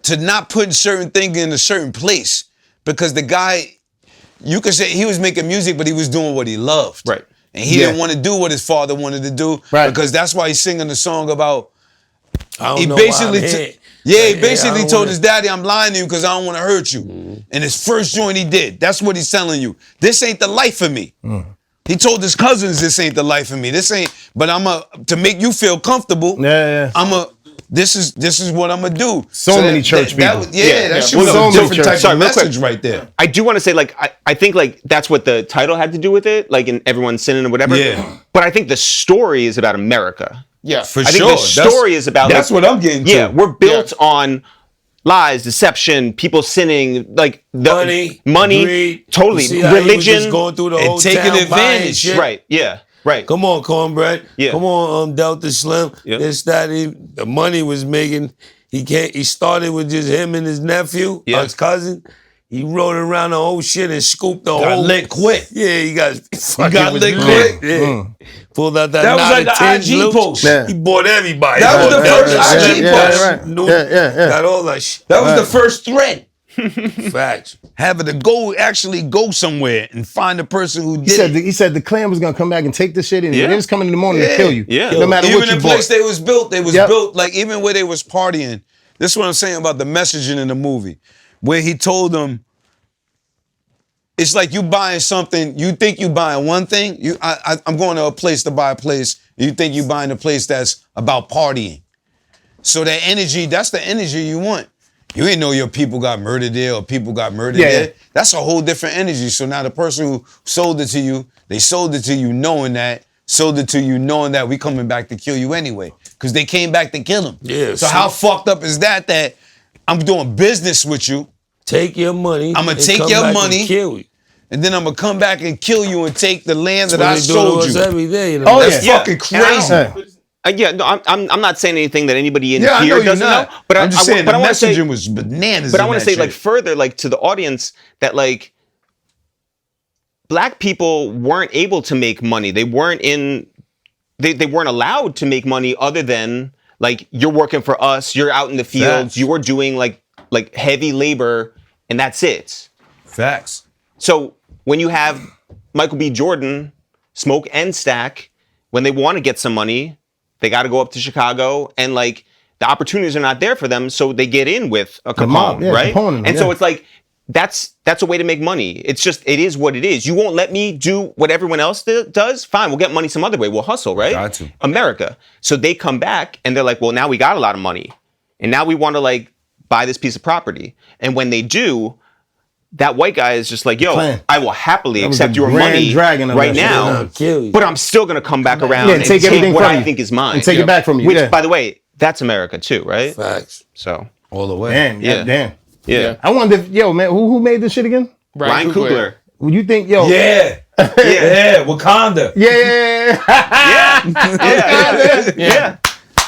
to not put certain things in a certain place. Because the guy, you could say he was making music, but he was doing what he loved. Right. And he didn't want to do what his father wanted to do. Right. Because that's why he's singing the song about. I don't He know basically, why I'm here. he I basically don't told wanna- his daddy, "I'm lying to you because I don't want to hurt you." And his first joint he did. That's what he's telling you. This ain't the life for me. He told his cousins, "This ain't the life for me. This ain't." But to make you feel comfortable. This is what I'm gonna do. So many church people. That shit was So a many different church- type Sorry, of real quick. message right there. I do want to say, like, I think, like, that's what the title had to do with it, like, in everyone's sinning or whatever. Yeah. But I think the story is about America. Yeah. For I think sure. the story is about. That's like, what I'm getting to. Yeah, we're built on lies, deception, people sinning, like the Money, greed. totally, You see how he was religion, just going through the and whole taking town buying advantage. shit. right? Yeah, right. Come on, Cornbread. Yeah. Come on, Delta Slim. Yeah. This, that, the money was making. He started with just him and his nephew, his cousin. He rode around the whole shit and scooped the Got whole. lit quick. Yeah, he got got lit quick. Yeah. Pulled out that. That was like knotted the tin IG loop. post. Yeah. He bought everybody. That was He bought the first Delta IG Slim, post. Right. New- Yeah. Got all that shit. That was the first threat. Facts. Having to actually go somewhere and find the person who did it. He said the Klan was gonna come back and take this shit, and Yeah. they was coming in the morning to kill you. Yeah. No matter Even what you the place bought. they was built, Yep. built, like even where they was partying. This is what I'm saying about the messaging in the movie. Where he told them, it's like you buying something, you think you buying one thing, I'm going to a place to buy a place, and you think you buying a place that's about partying. So that energy, that's the energy you want. You ain't know your people got murdered there or people got murdered there. That's a whole different energy. So now the person who sold it to you, they sold it to you knowing that, we coming back to kill you anyway. Because they came back to kill him. Yeah, So see. how fucked up is that I'm doing business with you, Take your money. I'ma and take come your back money. and kill you. and then I'm gonna come back and kill you and take the land that I That's what they do sold to us you. every day. You know? Oh, That's yeah. fucking And I crazy. don't- yeah, no, I'm not saying anything that anybody in Yeah, I know here you're doesn't not. know. But I'm just saying but the I wanna say, messaging was bananas. but I in want to that say, like, shit. further, like, to the audience that, like, black people weren't able to make money. They weren't allowed to make money other than, like, you're working for us, you're out in the fields, Facts. you are doing like heavy labor, and that's it. Facts. So when you have Michael B. Jordan smoke and stack, when they want to get some money, They got to go up to Chicago, and like the opportunities are not there for them, so they get in with a Capone, mob, yeah, right? Capone, and so yeah. it's like that's a way to make money. It's just it is what it is. You won't let me do what everyone else does. Fine, we'll get money some other way. We'll hustle, right? Got to. America. So they come back and they're like, well, now we got a lot of money, and now we want to like buy this piece of property. And when they do, that white guy is just like, yo, Plan. I will happily That was accept the your grand money dragon of right that shit. now, I'll kill you. but I'm still gonna come back around Yeah, and take everything what from I you. think is mine. And take it back from you. Which, yeah. by the way, that's America too, right? Facts. So, All the way. Damn, Yeah. damn. yeah. I wonder if, yo, man, who made this shit again? Ryan Coogler. Well, you think, yo, Yeah. Yeah. Wakanda. yeah.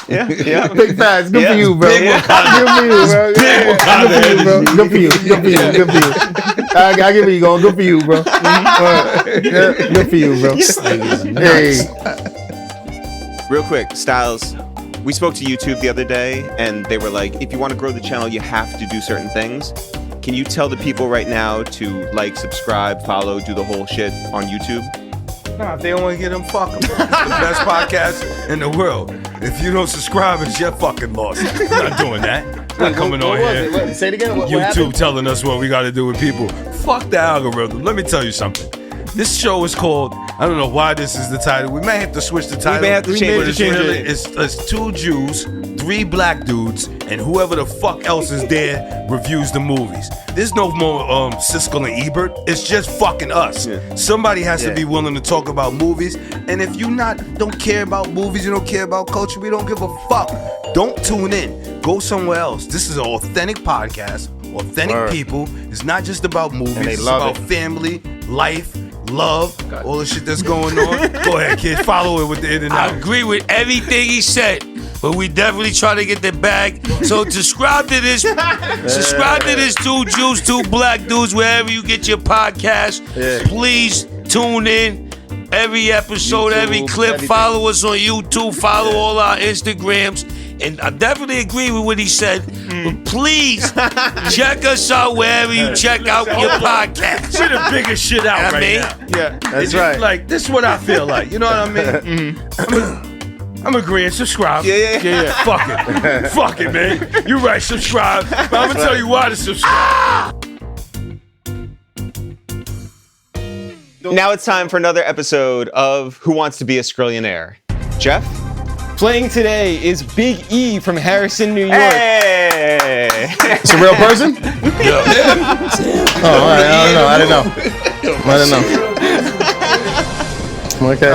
Yeah. Big facts. Good Yeah. for you, bro. Big Good for you, bro. Good for you, bro. Good for you. I get where you going. Good for you, bro. Good for you, bro. Hey. Real quick, Styles. We spoke to YouTube the other day, and they were like, if you want to grow the channel, you have to do certain things. Can you tell the people right now to like, subscribe, follow, do the whole shit on YouTube? Nah, if they don't want to get them, fuck them. It's the best podcast in the world. If you don't subscribe, it's your fucking loss. I'm not doing that. I'm not coming on here. Say it again. What YouTube happened? telling us what we got to do with people. Fuck the algorithm. Let me tell you something. This show is called, I don't know why this is the title. We may have to switch the title. may have to change but it. it's really, it's 2 Jews, 3 black dudes, and whoever the fuck else is there reviews the movies. There's no more Siskel and Ebert. It's just fucking us. Yeah. Somebody has to Yeah. be willing to talk about movies. And if you don't care about movies, you don't care about culture, we don't give a fuck. Don't tune in. Go somewhere else. This is an authentic podcast, authentic people. It's not just about movies. they It's love about it. family, life, love, all the shit that's going on. Go ahead, kid. Follow it with the in and I out. agree with everything he said, but we definitely try to get the bag. So subscribe to this. Subscribe to this 2 Jews, 2 black dudes, wherever you get your podcast. Please tune in. Every episode, every clip. everything. Follow us on YouTube. Follow all our Instagrams. And I definitely agree with what he said. But please check us out wherever you check out your podcast. We're the biggest shit out I right mean, now. Yeah, It's that's just right. Like, this is what I feel like. You know what I mean? I'm agreeing. Subscribe. Yeah. Fuck it. Fuck it, man. You're right. Subscribe. But I'm going to tell you why to subscribe. Now it's time for another episode of Who Wants to Be a Skrillionaire? Jeff? Playing today is Big E from Harrison, New York. Hey! It's a real person? Oh, all right. I didn't know. Okay.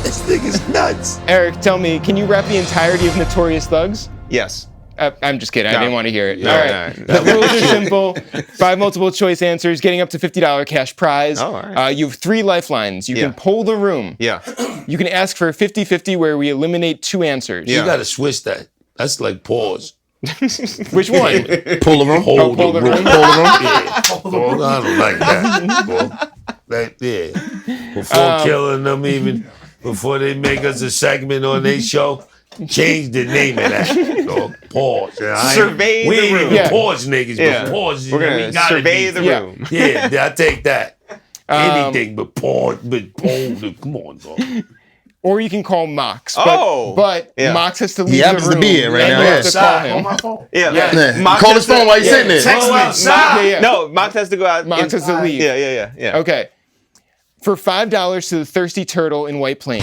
this nigga's nuts. Eric, tell me, can you rap the entirety of Notorious Thugs? Yes. I'm just kidding. I didn't want to hear it. No, All right. no. The rules are simple. 5 multiple choice answers, getting up to $50 cash prize. Oh, all right. You have 3 lifelines. You Yeah. can poll the room. Yeah. You can ask for a 50-50 where we eliminate 2 answers. Yeah. You gotta switch that. That's like pause. Which one? Pull the room. Oh, pull the room. Oh, I don't like that. Boy. That yeah. Before killing them, even before they make us a segment on their show, change the name of that. So, pause. Survey we the ain't room. even Yeah. pause niggas, Yeah. but pause. We're we going to gotta survey be- the Yeah. room. Yeah, I take that. Anything but pause. But pause. Come on, dog. Or you can call Mox. Oh. But Yeah. Mox has to leave He the room. happens to be here right and now, you yeah. have to call Outside, him. on my phone. Yeah. Yeah. Mox Call has his phone to- while he's sitting there. Text me. Yeah, yeah. No, Mox has to go out. Mox has to leave. Yeah. Okay. For $5 to the Thirsty Turtle in White Plains,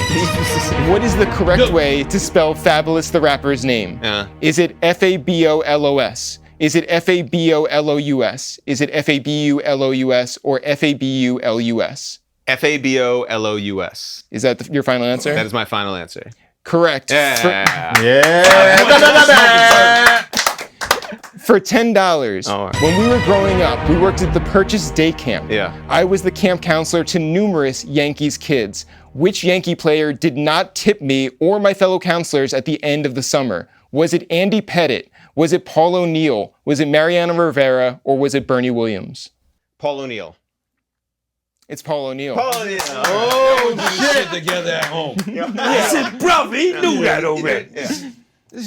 what is the correct way to spell Fabulous the rapper's name? Is it Fabolos? Is it Fabolous? Is it Fabulous or Fabulus? Fabolous. Is that your final answer? That is my final answer. Correct. Yeah. For $10, All right. when we were growing up, we worked at the Purchase Day Camp. Yeah. I was the camp counselor to numerous Yankees kids. Which Yankee player did not tip me or my fellow counselors at the end of the summer? Was it Andy Pettit? Was it Paul O'Neill? Was it Mariano Rivera? Or was it Bernie Williams? Paul O'Neill. It's Paul O'Neill. Shit together at home. I said, bro, he knew that already. This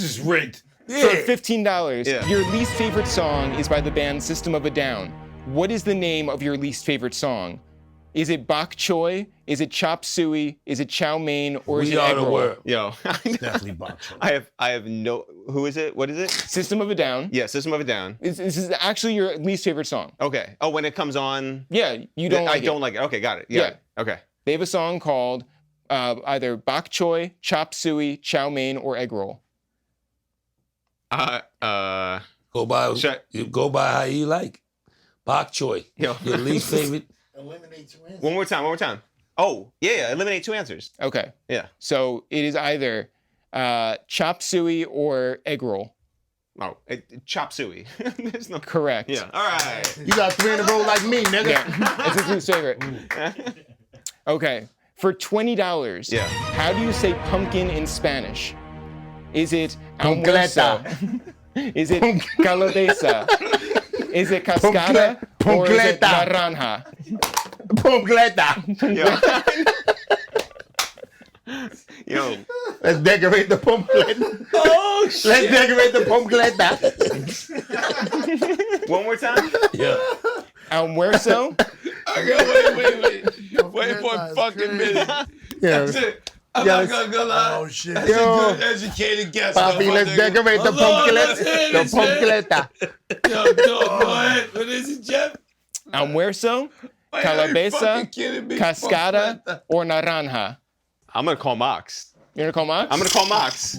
is rigged. For $15, Yeah. your least favorite song is by the band System of a Down. What is the name of your least favorite song? Is it bok choy? Is it chop suey? Is it chow mein? Or is We it are egg the roll? world. Yo, Definitely bok choy. I have no. Who is it? What is it? System of a Down. Yeah, System of a Down. This is actually your least favorite song. Okay. Oh, when it comes on. Yeah, you don't I like don't it. like it. Okay, got it. Yeah. Yeah. Okay. They have a song called either bok choy, chop suey, chow mein, or egg roll. Go by Shut- you go by how you like. Bok choy. Yo. Your least favorite. Eliminate 2 answers. One more time. Oh, yeah. Eliminate 2 answers. Okay, Yeah. so it is either chop suey or egg roll. Oh, chop suey. There's no. Correct. Yeah. All right. You got 3 in a row like me, nigga. Yeah, it's his least favorite. Okay, for $20, Yeah. how do you say pumpkin in Spanish? Is it Concreta. almuerzo? Is it calabaza? Is it cascada? Or is it Concreta. naranja? Pompleta. Yo. Let's decorate the pompleta. Oh shit. Let's decorate the pompleta. One more time. Yeah. Almuerzo? Wait for a fucking minute. Yeah. I'm Yes. not gonna lie. Oh shit. That's Yo. a good educated guess. Papi, though, my let's nigga. decorate the Lord, let's hear pompleta. The this, man. pompleta. Yo, go ahead. What is it, Jeff? Almuerzo? Are you Calabaza? fucking kidding me? Cascada? Or naranja? I'm gonna call Mox. You gonna call Mox? I'm gonna call Mox.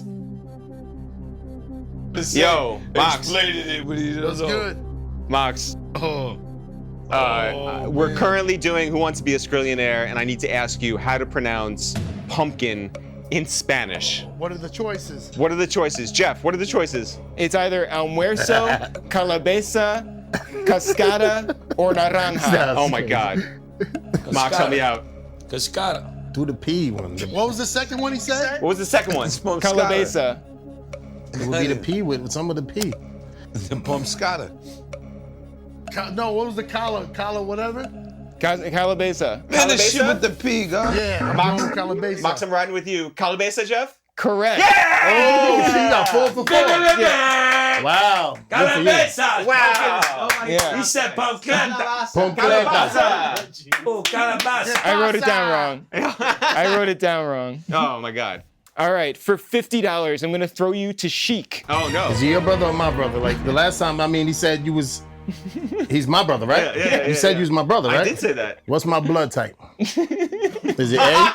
Listen, Yo, Mox. explaining it, but he That's doesn't. good. Mox. Oh. We're currently doing Who Wants to Be a Scrillionaire, and I need to ask you how to pronounce pumpkin in Spanish. What are the choices? What are the choices? Jeff, what are the choices? It's either almuerzo, calabaza, cascada, or naranja. Oh my God. Mox, help me out. Cascada. Do the P one. What was the second one he said? What was the second one? Calabaza. It would be the P with some of the P. The Pomscata. No, what was the collar whatever? Calabaza. Man, the shit Calabesa? with the P, God. Yeah, I'm going with Calabasa. Mox, I'm riding with you. Calabesa, Jeff? Correct. Oh, she got 4 for 4. Wow. Good for you. Calabasa. Wow. Yeah. He said pumpkin. Pompleta. Oh, calabasa. I wrote it down wrong. I wrote it down wrong. Oh my God. All right, for $50, I'm gonna throw you to Sheek. Oh no. Is he your brother or my brother? Like the last time, I mean, he said you was. He's my brother, right? You said you was my brother, right? I did say that. What's my blood type? Is it A?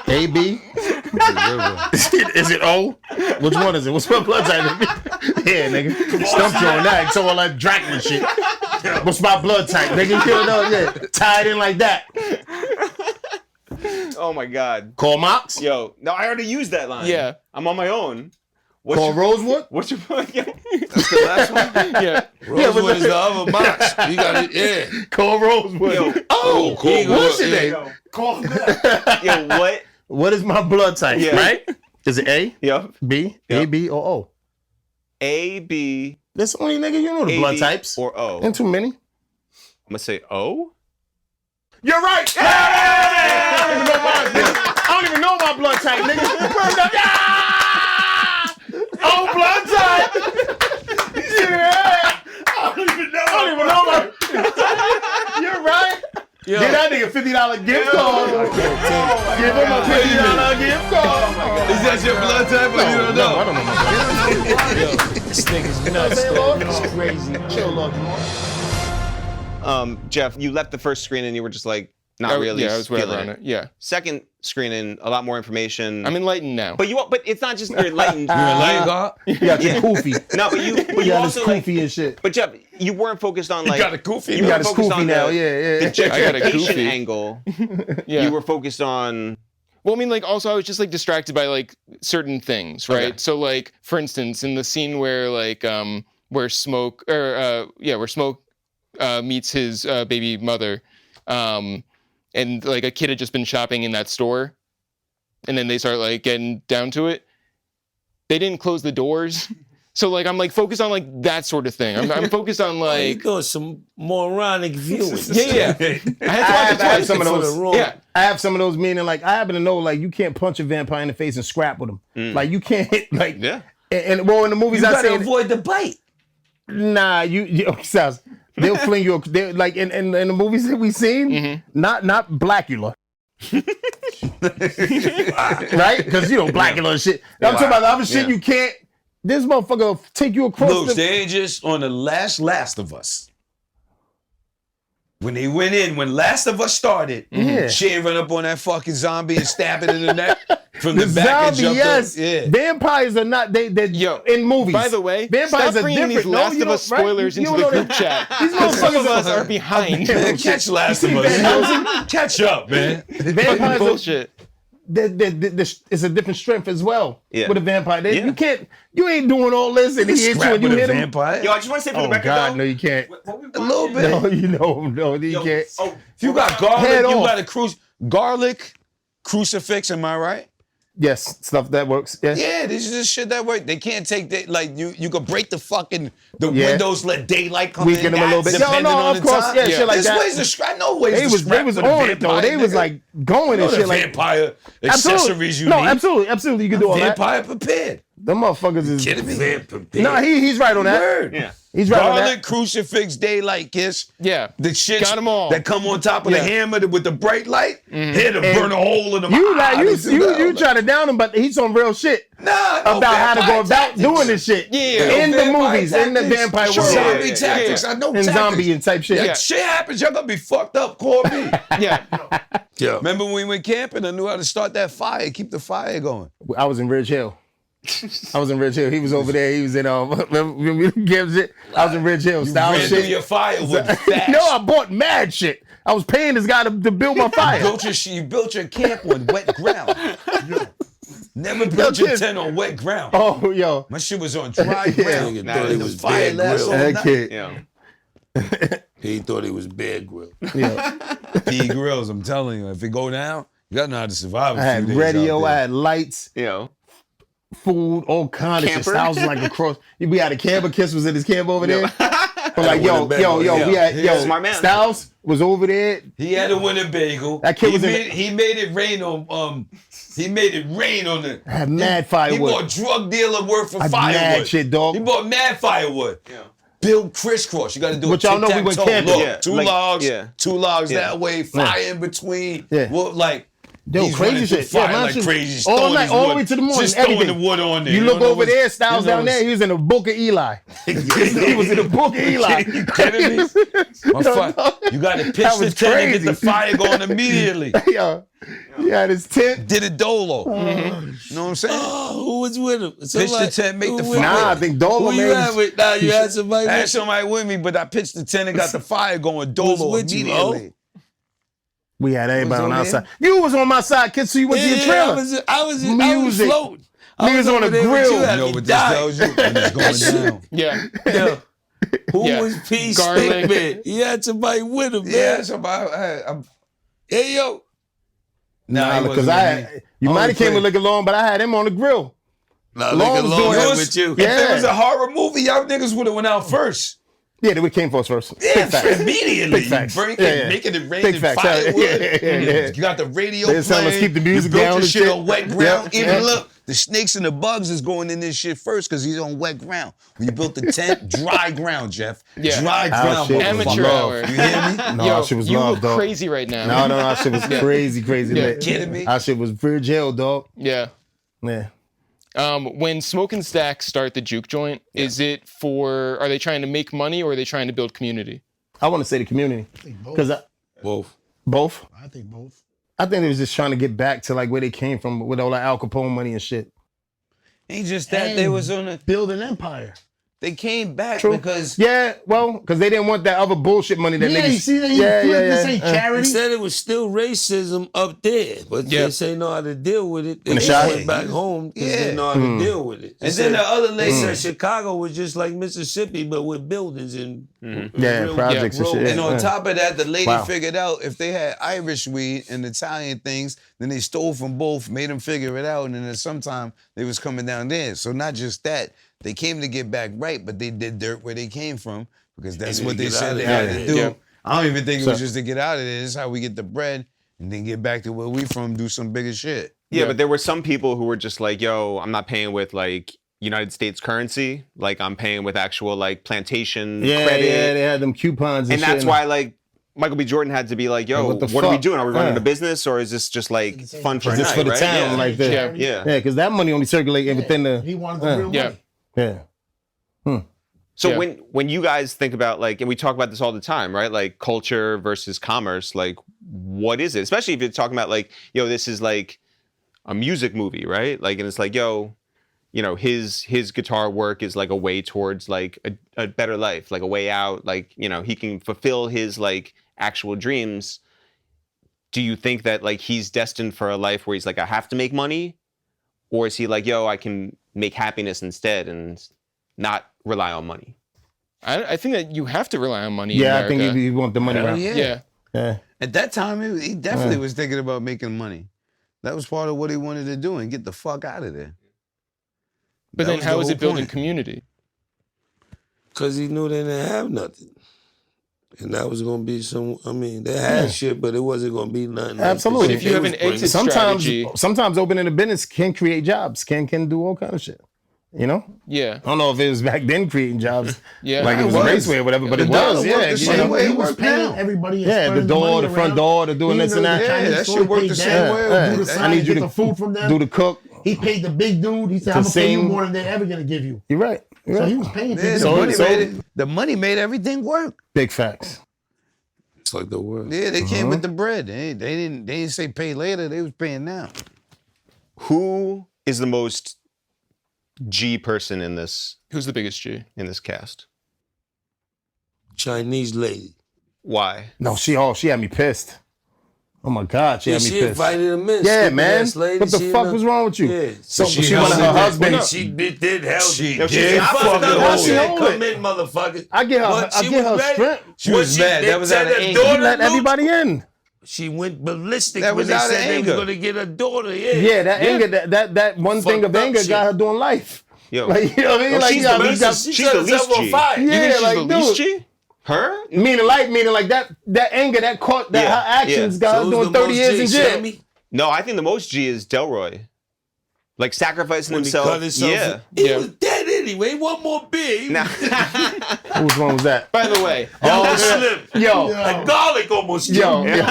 A, B? Is it O? Which one is it? What's my blood type? Yeah, nigga. Stumped you on that. So all that Dracula shit. What's my blood type, nigga? You don't know, yeah. Tied in like that. Oh my God. Call Mox? Yo, no, I already used that line. Yeah. I'm on my own. What's Call your, Rosewood? what's your That's the last one. Yeah. Rosewood is the other box. You got it. Yeah. Call Rosewood. Yo. Oh, cool. Eagle, What's your yeah. name? Call him back. Yo, what? What is my blood type, Yeah. right? Is it A, Yup. B, A, Yep. B, or O? A, B, That's only nigga, you know the A, blood B, types. or O. I'm Ain't too many. gonna say O. You're right. I don't even know my blood type, nigga. Word up. Yeah! Oh, blood type. Yeah. I don't even know my. You're right. Yo. Get that nigga $50 gift card. Give him a $50 gift card. Is that your blood type or you don't No, know? I don't know my blood type. This nigga's nuts. It's crazy. Chill, Lord. Jeff, you left the first screen and you were just like, not really. Yeah, I was whatever feeling on it. Yeah. Second screening, a lot more information. I'm enlightened now. but it's not just you're enlightened. You got your koofy. No, but you You got his also like. koofy and shit. But Jeff, you weren't focused on like. got a goofy. You You got weren't his focused koofy on now. the Yeah. I got a gentrification goofy. angle. Yeah. You were focused on. Well, I mean, like, also, I was just like distracted by like certain things, right? Okay. So, like, for instance, in the scene where where Smoke meets his baby mother, and like a kid had just been shopping in that store, and then they start like getting down to it. They didn't close the doors, so like I'm like focused on like that sort of thing. I'm focused on You like doing some moronic viewing. yeah. I had to watch it I have twice. some of those. Yeah. I have some of those meaning like I happen to know like you can't punch a vampire in the face and scrap with him. Like you can't like Yeah. and well in the movies You I gotta say avoid the bite. nah you sounds They'll fling you. They like in the movies that we've seen. Not Blackula. Right? Because Blackula and shit. I'm talking about the other shit you can't. This motherfucker will take you across. Look, they ain't just on the Last of Us. When they went in, when Last of Us started, she ain't run up on that fucking zombie and stab it in the neck from the back zombie, and yes. Yeah. Vampires are not they in movies. By the way, vampires stop are bringing different. these Last of Us spoilers into the group chat. Some of us are behind. Man, catch Last of Us. Catch up, man. Vampires Bullshit. It's a different strength as well with a vampire. Yeah. You ain't doing all this and he hits you and you hit him. Vampire. Yo, I just want to say for the record, God, though, no, you can't. A little bit. No, you can't. Oh, If you got garlic, Head you off. got a garlic crucifix. Am I right? Yes, stuff that works. Yeah. Yeah, this is just shit that work. They can't take that. Like you could break the Yeah. windows, let daylight come Weaken in. them a little bit. Depending on of the course. time. Yeah, shit like There's that. ways to I know ways They to was scrap with a on it though. vampire, They was nigga. like going and Know shit the like vampire accessories you no, need. absolutely. You can do all that. Vampire prepared. Them motherfuckers is. Kidding me? No, he's right on that. Word. Yeah. He's right on Garlic, that. crucifix, daylight kiss. Yeah. The shit Got 'em all. that come on top of the Yeah. hammer with the bright light. Hit to burn a hole in the You try to down him, but he's on real shit no about how to go vampire about tactics. doing this shit. Yeah. In the Vampire movies, in the tactics. vampire Sure. world. Zombie Yeah. tactics. Yeah. I know And tactics. zombie and type shit. That Yeah. shit happens. Y'all gonna be fucked up. Call me. Yeah. Yeah. Remember when we went camping? I knew how to start that fire. Keep the fire going. I was in Ridge Hill. He was over there. He was in remember we camped shit. I was in Ridge Hill. Style Ran through shit. your firewood fast. No, I bought mad shit. I was paying this guy to build my fire. You built your camp on wet ground. Never built your kid. tent on wet ground. Oh, yo. My shit was on dry Yeah. ground. Nigga thought he was Fire Bear last Grill. all That night. kid. Yeah. He thought he was Bear Grill. Yeah. P grills, I'm telling you. If it go down, you gotta know how to survive. I had radio, I had lights, food, all kind of shit. Camper. Styles was like across. We had a camper. Kiss was in his camp over there. But like, yo, Yeah. we had, yo, Smart man. Styles was over there. He had a winter bagel. That kid he was in made, he made it rain on he made it rain on the I had mad he firewood. bought drug dealer work for I had firewood. mad shit, dog. He bought mad firewood. Yeah. Build crisscross. You got to do But a y'all know we went tic-tac-toe. camping. Look, Yeah, two like- logs, yeah. two logs Yeah. that way, fire in between. Yeah. Well, like Yo, he's crazy running through shit. Fire man, like shit- crazy. all throwing night, his all the wood. way to the morning. Just throwing everything. the wood on there. You look don't know over what's- there, Styles you know down there. He was in the book of Eli. He was in the book of Eli. You kidding me? You got to pitch That the was tent and get crazy. the fire going immediately. Yo, he had his tent. Did it dolo. You know what I'm saying? Oh, who was with him? Pitch the tent, make the who was fire. Nah, I think Dolo Who you made. had with? Nah, you had somebody I had with somebody with me, but I pitched the tent and got the fire going dolo with you, immediately. We had everybody Was on on our there? side. You was on my side, kid, so you went to your I trailer. was Music. floating. Niggas on the grill. You know what this tells you? When it's going down. Yeah. Yo, who Yeah. was P Garlic. Stickman? He had somebody with him, Yeah, man. somebody. Hey, yo. Nah, he Because wasn't with me. you Only might have came friend. with Liquor Long, but I had him on the grill. Nah, Long Long was Long doing had his- with you. If there Yeah. was a horror movie, y'all niggas would have went out first. Yeah, they came for us first. Yeah, Big facts. immediately. Big facts. You bring Yeah, it, yeah. making it rain Big and facts. firewood. Yeah. You got the radio They was telling us playing. keep the music you built down your and shit shit. on wet ground. Yeah. Even Yeah. look, the snakes and the bugs is going in this shit first because he's on wet ground. When you built the tent, dry ground, Jeff. Yeah. Dry ground, shit. motherfucker. Amateur hour. You hear me? No, Yo, that shit was you love, look dog. crazy right now. No, that shit was crazy Yeah. lit. Kidding me? That shit was Bridge Hill, dog. Yeah. Yeah. When Smoke and Stack start the juke joint, are they trying to make money or are they trying to build community? I want to say the community. Because Both. both. I think both. I think they was just trying to get back to like where they came from with all that Al Capone money and shit. Ain't just that they was on a. Build an empire. They came back True. because Yeah, well, because they didn't want that other bullshit money that Yeah, niggas. you see that? This ain't He charity. said it was still racism up there, but Yeah. they say know how to deal with it. They In the just shot? went back home because Yeah. they know how to deal with it. They And then the other they lady said Chicago was just like Mississippi, but with buildings and Yeah, real- projects and road- shit. And on top of that, the lady Wow. figured out if they had Irish weed and Italian things, then they stole from both, made them figure it out, and then sometime they was coming down there. So not just that, they came to get back right, but they did dirt where they came from because that's They what they get said out they of had there. to do. Yeah. I don't even think it was So- just to get out of there. This is how we get the bread and then get back to where we from, do some bigger shit. Yeah, but there were some people who were just like, yo, I'm not paying with like United States currency. Like I'm paying with actual like plantation Yeah, credit. yeah, they had them coupons and And shit. that's why like Michael B. Jordan had to be like, yo, Like, what, what the are we fuck? doing? Are we running Yeah. a business or is this just like fun for a Just night, for the right? town, Yeah. like that. Yeah. Yeah, because that money only circulated within the. He wanted the real money. Yeah. So Yeah. when you guys think about like, and we talk about this all the time, right? Like culture versus commerce, like what is it? Especially if you're talking about like, yo, this is like a music movie, right? Like, and it's like, yo, you know, his guitar work is like a way towards like a better life, like a way out, like, you know, he can fulfill his like actual dreams. Do you think that like he's destined for a life where he's like, I have to make money? Or is he like, yo, I can make happiness instead and not rely on money? I think that you have to rely on money. Yeah, in I think America. he want the money Hell around. yeah. Yeah. Yeah. At that time, he definitely was thinking about making money. That was part of what he wanted to do and get the fuck out of there. But That then was how the is whole it building point. community? Because he knew they didn't have nothing. And that was going to be some, I mean, they had shit, but it wasn't going to be nothing. Absolutely. Like If you have an exit strategy, Sometimes opening a business can create jobs. Can do all kind of shit. You know? yeah. I don't know if it was back then creating jobs. Yeah. Like it was It a was. raceway or whatever, but it It was. does Yeah. work the you same know? way He it was worked paying now. everybody. and Yeah, the spreading door, money the front around. door, to doing He this and knew that. the Chinese Yeah, that store shit worked paid the that. same way. Do the I sign, need get you the to food from them. do the cook. He paid the big dude. He said, To I'm going to pay you sing. more than they're ever going to give you. You're right. You're So right. he was paying Yeah, people. the money made everything work. Big facts. It's like the world. Yeah, they came with the bread. They didn't say pay later. They was paying now. Who is the most G person in this Who's the biggest G? cast? Chinese lady. Why? No, she had me pissed. Oh my God, she Yeah, had me she pissed. invited him in. Yeah, stupid man. ass lady. What the She fuck in was wrong with you? Yeah. So she she wanted her held it. husband. She did hell. She No, she did did fucked fucking up. hold She it. didn't come in, motherfucker. I get her. But I she get her was ready. strength. She was mad. they That was said out of her anger. daughter Let knew- everybody in. She went ballistic That when was they out of said they was anger. going to get a daughter. Yeah, that anger, that one thing Fucked of up anger shit. got her doing life. Yo, Like, you know what I mean? No, Like, she's you the got- least- you got- She she's set the herself least on G. fire. You think yeah, she's like, the least dude. G? her? Meaning like that anger, that caught, that Yeah, her actions yeah. got So her who's doing the 30 most years G, in jail. Sammy? No, I think the most G is Delroy. Like sacrificing When he himself. cut himself. Yeah. He Yeah. was dead anyway. One more beer. He Nah. Whose one was that? By the way, was slim. Yo, A garlic almost killed yo. him. He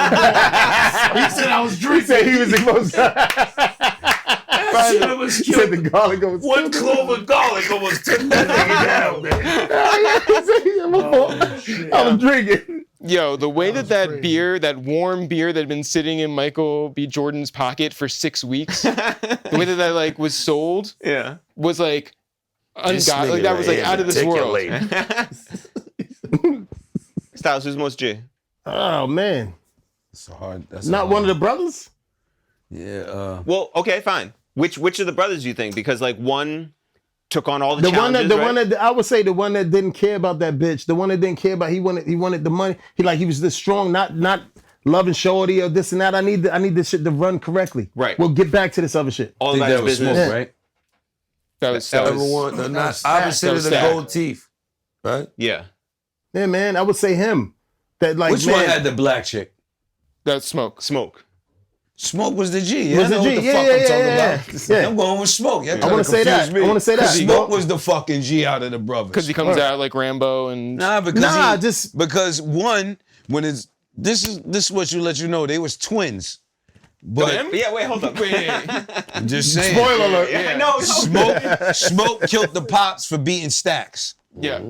said I was He drinking. said he was the most. That shit almost He said killed the him. garlic was. One clove of garlic almost took that nigga down, man. I was drinking. yo, the way that crazy. beer, that warm beer that had been sitting in Michael B. Jordan's pocket for 6 weeks, the way that like was sold Yeah. was like This ungodly. Like nigga that was like right out of this here, world. articulate. Styles, who's most G? Oh man, That's hard. That's not one of the brothers. Yeah. Well, okay, fine. Which of the brothers do you think? Because like one took on all the The one challenges, that, right? I would say the one that didn't care about that bitch. The one that didn't care about. He wanted the money. He was this strong, not loving shorty or this and that. I need this shit to run correctly. Right. We'll get back to this other shit. all I think about that his was business. smoke, Yeah. right? That was Number one, the not opposite That of the was gold teeth, right? Yeah. Yeah, man. I would say him. That like Which man, one had the black chick? that's smoke. Smoke. Smoke was the G. Yeah, Was I the know G. what the Yeah, fuck yeah, I'm yeah, talking yeah, about. yeah. I'm going with Smoke. I want to say that. I want to say that. Smoke was the fucking G out of the brothers. Because he comes out like Rambo and because one when it's this is what you let you know they was twins. But Yeah, wait, hold up. I'm just saying. Spoiler alert. Yeah, no. Smoke killed the pops for beating Stacks. yeah.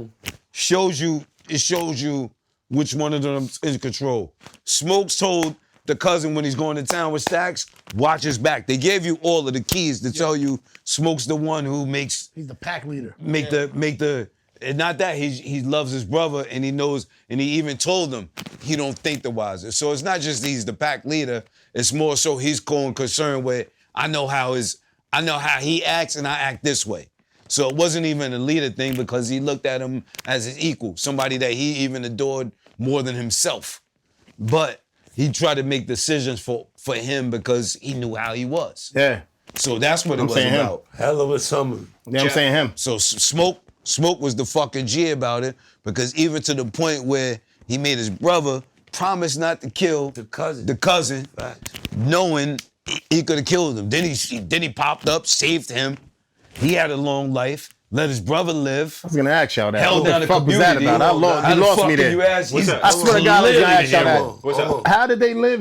It shows you which one of them is in control. Smoke's told the cousin when he's going to town with Stacks, watch his back. They gave you all of the keys to tell you Smoke's the one who makes He's the pack leader. make the and not that he loves his brother and he knows and he even told him he don't think the wiser. So it's not just he's the pack leader, it's more so he's going concerned with I know how he acts and I act this way. So it wasn't even a leader thing because he looked at him as his equal, somebody that he even adored more than himself. But he tried to make decisions for him because he knew how he was. Yeah. So that's what it I'm was saying him. about. Hell of a summer. Yeah, I'm saying him. So Smoke was the fucking G about it because even to the point where he made his brother promise not to kill The cousin. knowing he could have killed him. Then he popped up, saved him, He had a long life. Let his brother live. I was gonna ask y'all that. Held What down the the fuck was that community. about? How You the lost fuck me can there. you ask? He's I swear to God, I was gonna ask y'all that. What's up? How did they live?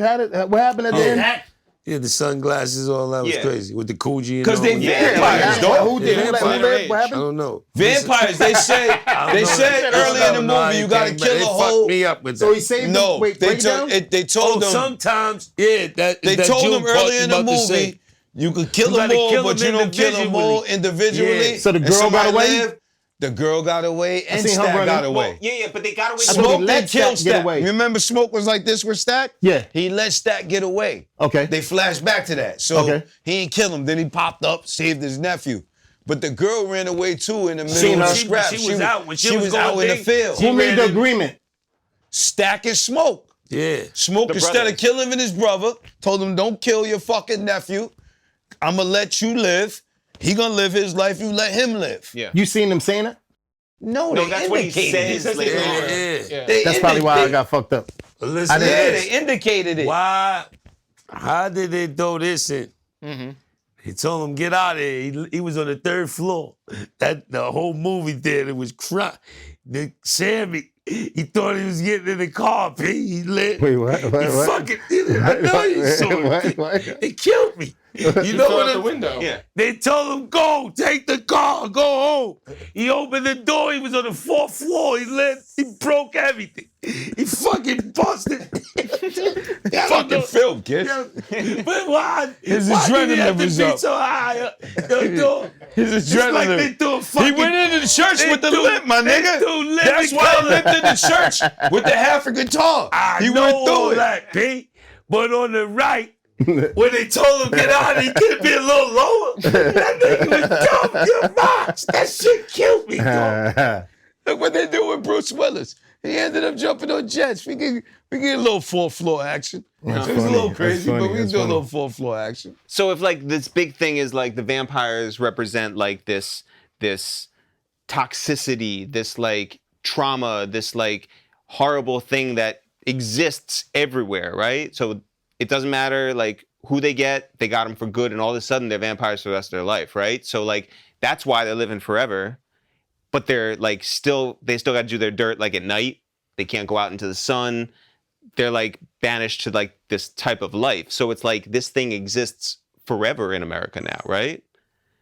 What happened at the end? Yeah, the sunglasses, all that was Yeah. crazy with the Coogee and Because all they that. vampires, dog. Who did? Who Vampire lived? What I happened? don't know. Vampires. They said early in the movie you gotta kill a They whole. fucked me up with that. So he saved them. No, Wait, they break it down? told them. Sometimes, yeah, They that told June him part early you in the about to say. movie you could kill You them gotta all, kill but them you don't kill them all individually. Yeah. So the And girl somebody got away? lived, the girl got away, and seen her Stack running. got Well, away. Yeah, but they got away. I thought he Smoke let did kill Stack get Stack. away. Remember, Smoke was like this with Stack? Yeah. He let Stack get away. Okay. They flashed back to that. So Okay. he ain't kill him. Then he popped up, saved his nephew. But the girl ran away too in the Seen middle of her. the scrap. She was out when she was going out in the big. field. Who made the agreement? Stack and Smoke. Yeah. Smoke, The instead brothers. of killing his brother, told him, don't kill your fucking nephew. I'm going to let you live. He going to live his life. You let him live. Yeah. You seen them saying it? No, No, they that's what he indicated says it. later on. Yeah. They That's probably why I got fucked up. But listen, I Yeah, didn't- they indicated it. why? How did they throw this in? He told him get out of here. He was on the 3rd floor. That the whole movie theater was crying. Sammy, he thought he was getting in the car. P. He lit. Wait, what? He fucking. I know you saw it. What? It killed me. You know Throw what? out the window. Yeah. They told him, go, take the car, go home. He opened the door, he was on the 4th floor, he broke everything. He fucking busted. Fucking film, kid. But why? His why did he adrenaline have to was be up. so high? His It's like adrenaline. they threw a fucking... He went into the church They with the threw- lip, my they nigga. threw lip That's and why he color. lived in the church with the half a guitar. I He know went all through it. that, P. But on the right, when they told him get out, he could be a little lower. That nigga was dumb. Your box. That shit killed me, dog. Look what they do with Bruce Willis. He ended up jumping on jets. We get a little 4th floor action. That's It was a funny. little That's crazy, funny. but we That's do a funny. little 4th floor action. So if like this big thing is like the vampires represent like this toxicity, this like trauma, this like horrible thing that exists everywhere, right? So it doesn't matter like who they got them for good, and all of a sudden they're vampires for the rest of their life, right? So like that's why they're living forever, but they're like they still got to do their dirt like at night. They can't go out into the sun. They're like banished to like this type of life. So it's like this thing exists forever in America now, right?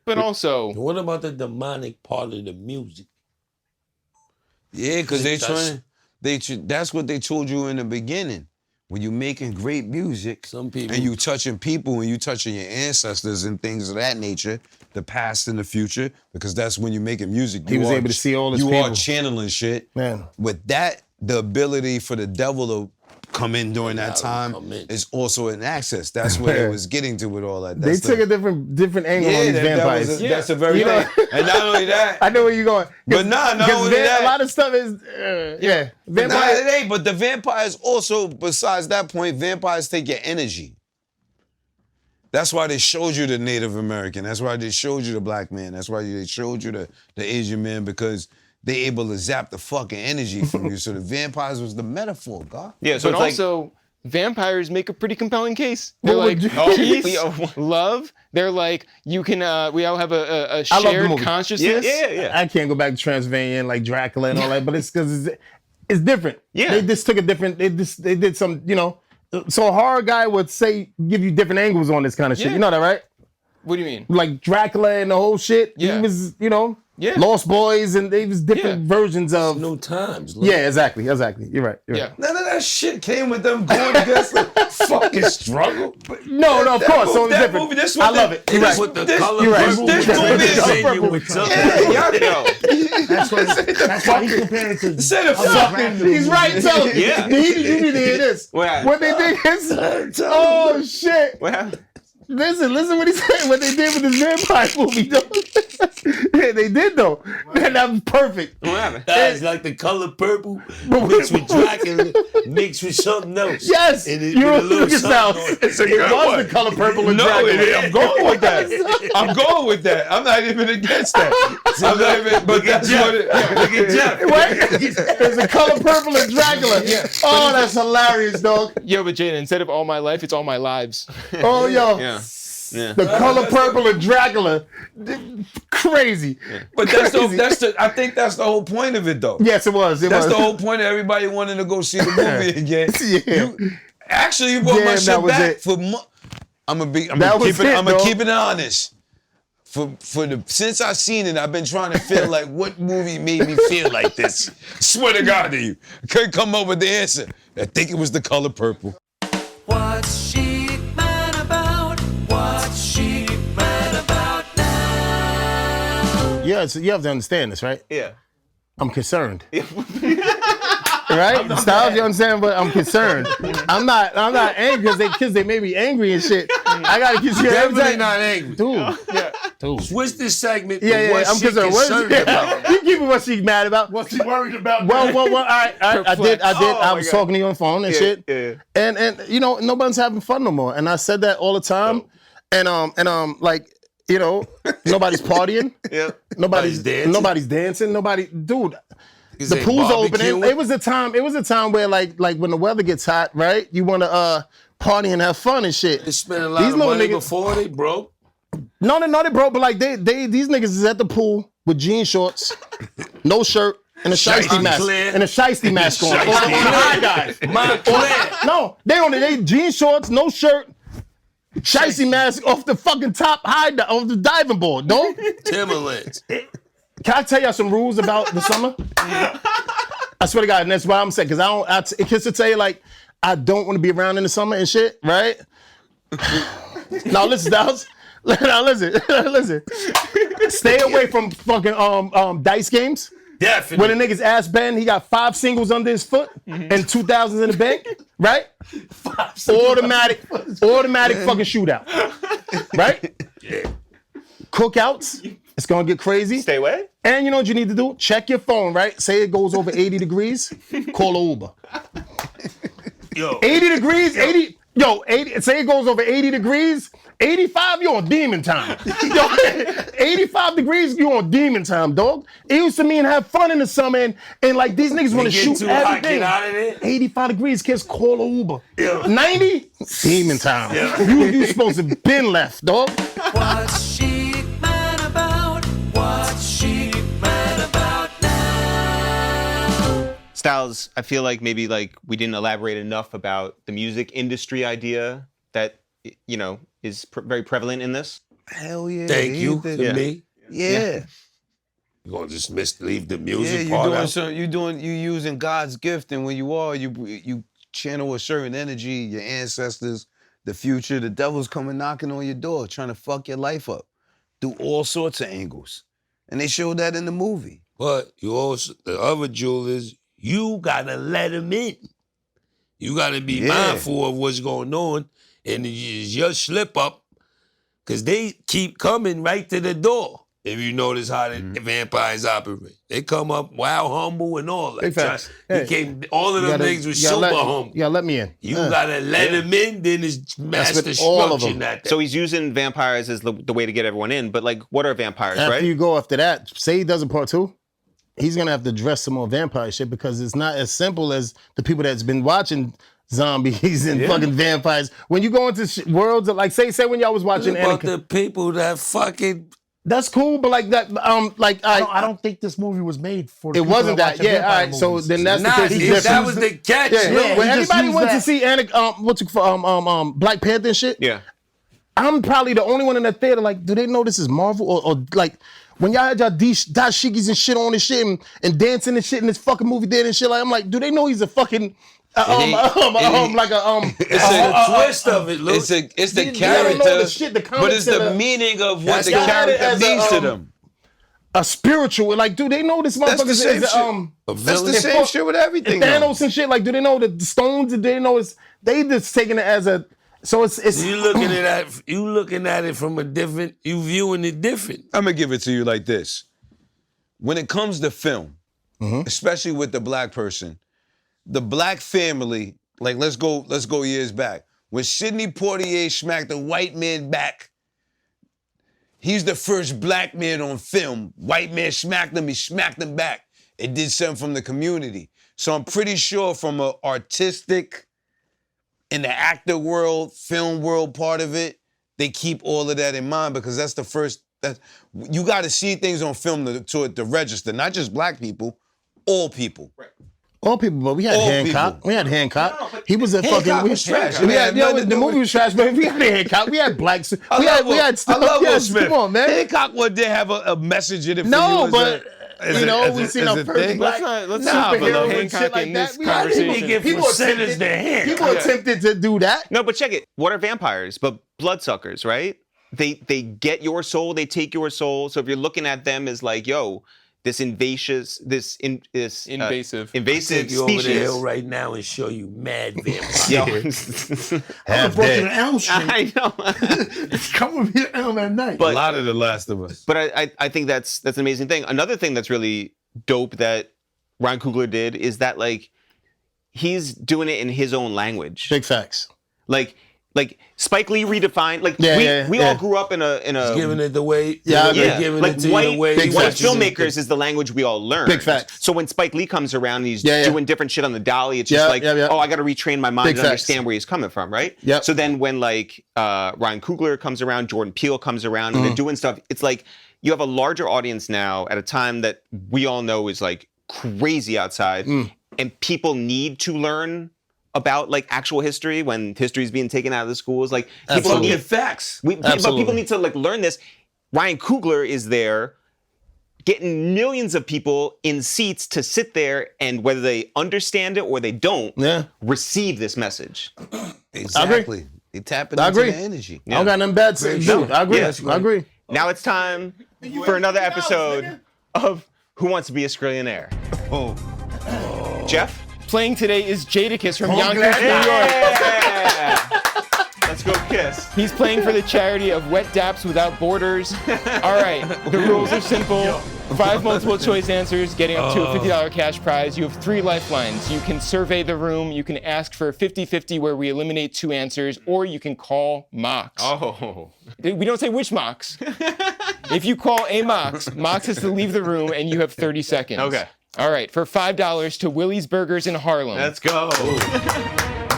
But also, What about the demonic part of the music? Yeah, because That's- that's what they told you in the beginning. When you're making great music, Some people- and you touching people and you touching your ancestors and things of that nature, the past and the future, because that's when you're making music. He was able to see all his You are people. channeling shit. Man. With that, the ability for the devil to come in during that time come in. is also an access. That's what it was getting to with all that. They That's took the- a different angle on these vampires. that's a very You know- thing. And not only that, I know where you're going. But not because only that. a lot of stuff is Nah, vampires. it ain't. But the vampires also, besides that point, vampires take your energy. That's why they showed you the Native American. That's why they showed you the black man. That's why they showed you the Asian man, because they able to zap the fucking energy from you. So the vampires was the metaphor, God. Yeah. So but it's also, vampires make a pretty compelling case. They're What like would you- peace, love. They're like you can. We all have a I love the shared movie. consciousness. yeah. I can't go back to Transylvania and like Dracula and all that, but it's because it's different. Yeah. They just took a different. They did some. So a horror guy would give you different angles on this kind of shit. Yeah. You know that, right? What do you mean? Like Dracula and the whole shit. Yeah. He was, Yeah. Lost Boys, and they was different versions of. No times. Look. Yeah, exactly. You're right. Yeah. None of that shit came with them going against the fucking struggle. No, of course. So it's that different. movie, this I what love they- it. You're right. With the This- color you're right. purple. This with movie the is menu purple. with something. That's why he's comparing it to. Say the other fucking- Dracula He's right. movies. So Yeah. you need to hear this. What they did is, oh shit. What happened? Listen what he said. What they did with this vampire movie, though. Yeah, they did though. Man, that was perfect. What happened? It's like the color purple mixed with Dracula, mixed with something else. Yes, And it- you're with a little Lucas something now. on it. It's a It good was one. the color purple and No, Dracula. it is. I'm going with that. I'm going with that. I'm not even against that. I'm not even, but that's what it. Look at Jeff. What? There's a color purple and Dracula. Oh, that's hilarious, dog. Yo, but Jada, instead of all my life, it's all my lives. Oh, yo. Yeah. Yeah. The color purple and Dracula. Crazy. But that's the I think that's the whole point of it though. Yes, it was. That's the whole point of everybody wanting to go see the movie again. Yeah. You brought my Damn, shit that was back it. for I'm gonna That was it, dog. keep it honest. Since I seen it, I've been trying to feel like what movie made me feel like this. Swear to God to you. Couldn't come up with the answer. I think it was The Color Purple. What's Sheek Mad About? What's Sheek Mad About now? Yeah, so you have to understand this, right? Yeah. I'm concerned. Right? Styles, you understand? But I'm concerned. I'm not angry because they made me angry and shit. I gotta keep Definitely not angry. Dude. Switch this segment. Yeah, What I'm she concerned. concerned about. You keep it what she's mad about. What's he worried about? Well, all right. I did. I was talking to you on the phone and shit. Yeah. And you know, nobody's having fun no more. And I said that all the time. And like, you know, nobody's partying. Yeah. Nobody's dancing. Dude. The pool's opening. It was a time where like when the weather gets hot, right? You want to party and have fun and shit. They spent a lot of money before they broke. No, they broke, but like these niggas is at the pool with jean shorts, no shirt, and a shiesty mask. And a shiesty mask on. On the high guys. No, they jean shorts, no shirt, shiesty mask off the fucking top off the diving board, no? Timberlands. Can I tell y'all some rules about the summer? I swear to God, and that's why I'm saying, because it gets to tell you, like, I don't want to be around in the summer and shit, right? Now listen, Downs. Now listen. Stay away from fucking dice games. Definitely. When a nigga's ass bend, he got 5 singles under his foot and 2,000s in the bank, right? Automatic fucking shootout, right? Yeah. Cookouts. It's gonna get crazy. Stay away. And you know what you need to do? Check your phone, right? Say it goes over 80 degrees. Call an Uber. Yo. 80 degrees, 80. Say it goes over 80 degrees. 85, you're on demon time. 85 degrees, you're on demon time, dog. It used to mean have fun in the summer and like these niggas want to shoot too hot, everything. get out of there. 85 degrees, kids call an Uber. Yeah. 90, demon time. Yeah. You supposed to been left, dog. What's Sheek Mad About? What's Sheek Mad About now? Styles, I feel like maybe like we didn't elaborate enough about the music industry idea that, you know, is very prevalent in this. Hell yeah. Thank you to me. Yeah. You gonna just leave the Yeah, music you're part doing out? something. You using God's gift, and when you channel a certain energy, your ancestors, the future. The devil's coming knocking on your door, trying to fuck your life up through all sorts of angles, and they showed that in the movie. But you also, the other jewel is you gotta let him in. You gotta be mindful of what's going on, and it's your slip up, because they keep coming right to the door. If you notice how the vampires operate, they come up wild, humble, and all that. Big facts. All of them niggas was super humble. Yeah, let me in. You gotta let him in, then it's mass all of destruction. them. So he's using vampires as the way to get everyone in. But like, what are vampires, After right? you go after that, say he does a part 2, he's gonna have to dress some more vampire shit because it's not as simple as the people that's been watching zombies and fucking vampires. When you go into worlds of, like, say when y'all was watching about the people that fucking. that's cool, but like that, I don't think this movie was made for. it wasn't that. Yeah, all right. So then that's the case. It's different. That was the catch. Yeah, Look, when he just everybody used went to that. see Black Panther and shit, Yeah. I'm probably the only one in that theater. Like, do they know this is Marvel or like when y'all had y'all dashikis and shit on and shit and dancing and shit in this fucking movie theater and shit? Like, I'm like, do they know he's a fucking It's a twist of it. Look, It's the They don't character, know the shit, the but it's the concept. meaning of what That's the got it character as a, means to them. a spiritual. Like, do they know this That's motherfucker the same is shit. That's the same shit with everything. though. Thanos and shit? Like, do they know the stones? Do they know it's they just taking it as a so it's you looking at it from a different. You viewing it different. I'm gonna give it to you like this. When it comes to film, especially with the black person, the black family, like let's go years back. When Sidney Poitier smacked the white man back, he's the first black man on film. White man smacked him, he smacked him back. It did something from the community. So I'm pretty sure from an artistic, in the actor world, film world part of it, they keep all of that in mind because that's the first. That you got to see things on film to register, not just black people, all people. Right. All people, but we had All Hancock. people. We had Hancock. He was a Hancock fucking. was trash. We had, Man, the movie was trash, but we had Hancock. We had blacks. I love Will yes, Smith. Come on, man. Hancock did have a message in it. For No, you but we seen our first black Let's superhero put and Hancock shit like in that. this We had conversation. Get People for sinners their hand. People attempted to do that. No, but check it. What are vampires? But bloodsuckers, right? They get your soul. They take your soul. So if you're looking at them as like, yo, this invasive Invasive Take you over the species. hill right now and show you mad vampires. Yo. I brought you to Elm Street. I know. Come with me to Elm at night. a lot of The Last of Us. But I think that's an amazing thing. Another thing that's really dope that Ryan Coogler did is that like he's doing it in his own language. Big facts. Like Spike Lee redefined. Like we all grew up in a Giving it the way. Yeah, they're giving like it to you white, the way. big white facts. filmmakers is the language we all learn. Big facts. So when Spike Lee comes around and he's Yeah. doing different shit on the dolly, it's just oh, I got to retrain my mind Big to facts. understand where he's coming from, right? Yep. So then when like Ryan Coogler comes around, Jordan Peele comes around, and they're doing stuff, it's like you have a larger audience now at a time that we all know is like crazy outside, and people need to learn about like actual history when history is being taken out of the schools. Like people Fucking need facts. but people need to like learn this. Ryan Coogler is there getting millions of people in seats to sit there and whether they understand it or they don't, receive this message. Exactly. They tapping I into agree. the energy. I don't got nothing bad to say. No. I agree. Yeah. I agree. Now it's time for another episode of Who Wants to Be a Skrillionaire? Jeff? Playing today is Jadakiss from Yonkers, New York. Yeah! Let's go kiss. He's playing for the charity of Wet Daps Without Borders. All right, the rules are simple. 5 multiple choice answers, getting up to a $50 cash prize. You have 3 lifelines. You can survey the room. You can ask for a 50-50 where we eliminate 2 answers, or you can call Mox. Oh. We don't say which Mox. If you call a Mox, Mox has to leave the room, and you have 30 seconds. Okay. All right, for $5 to Willie's Burgers in Harlem. Let's go.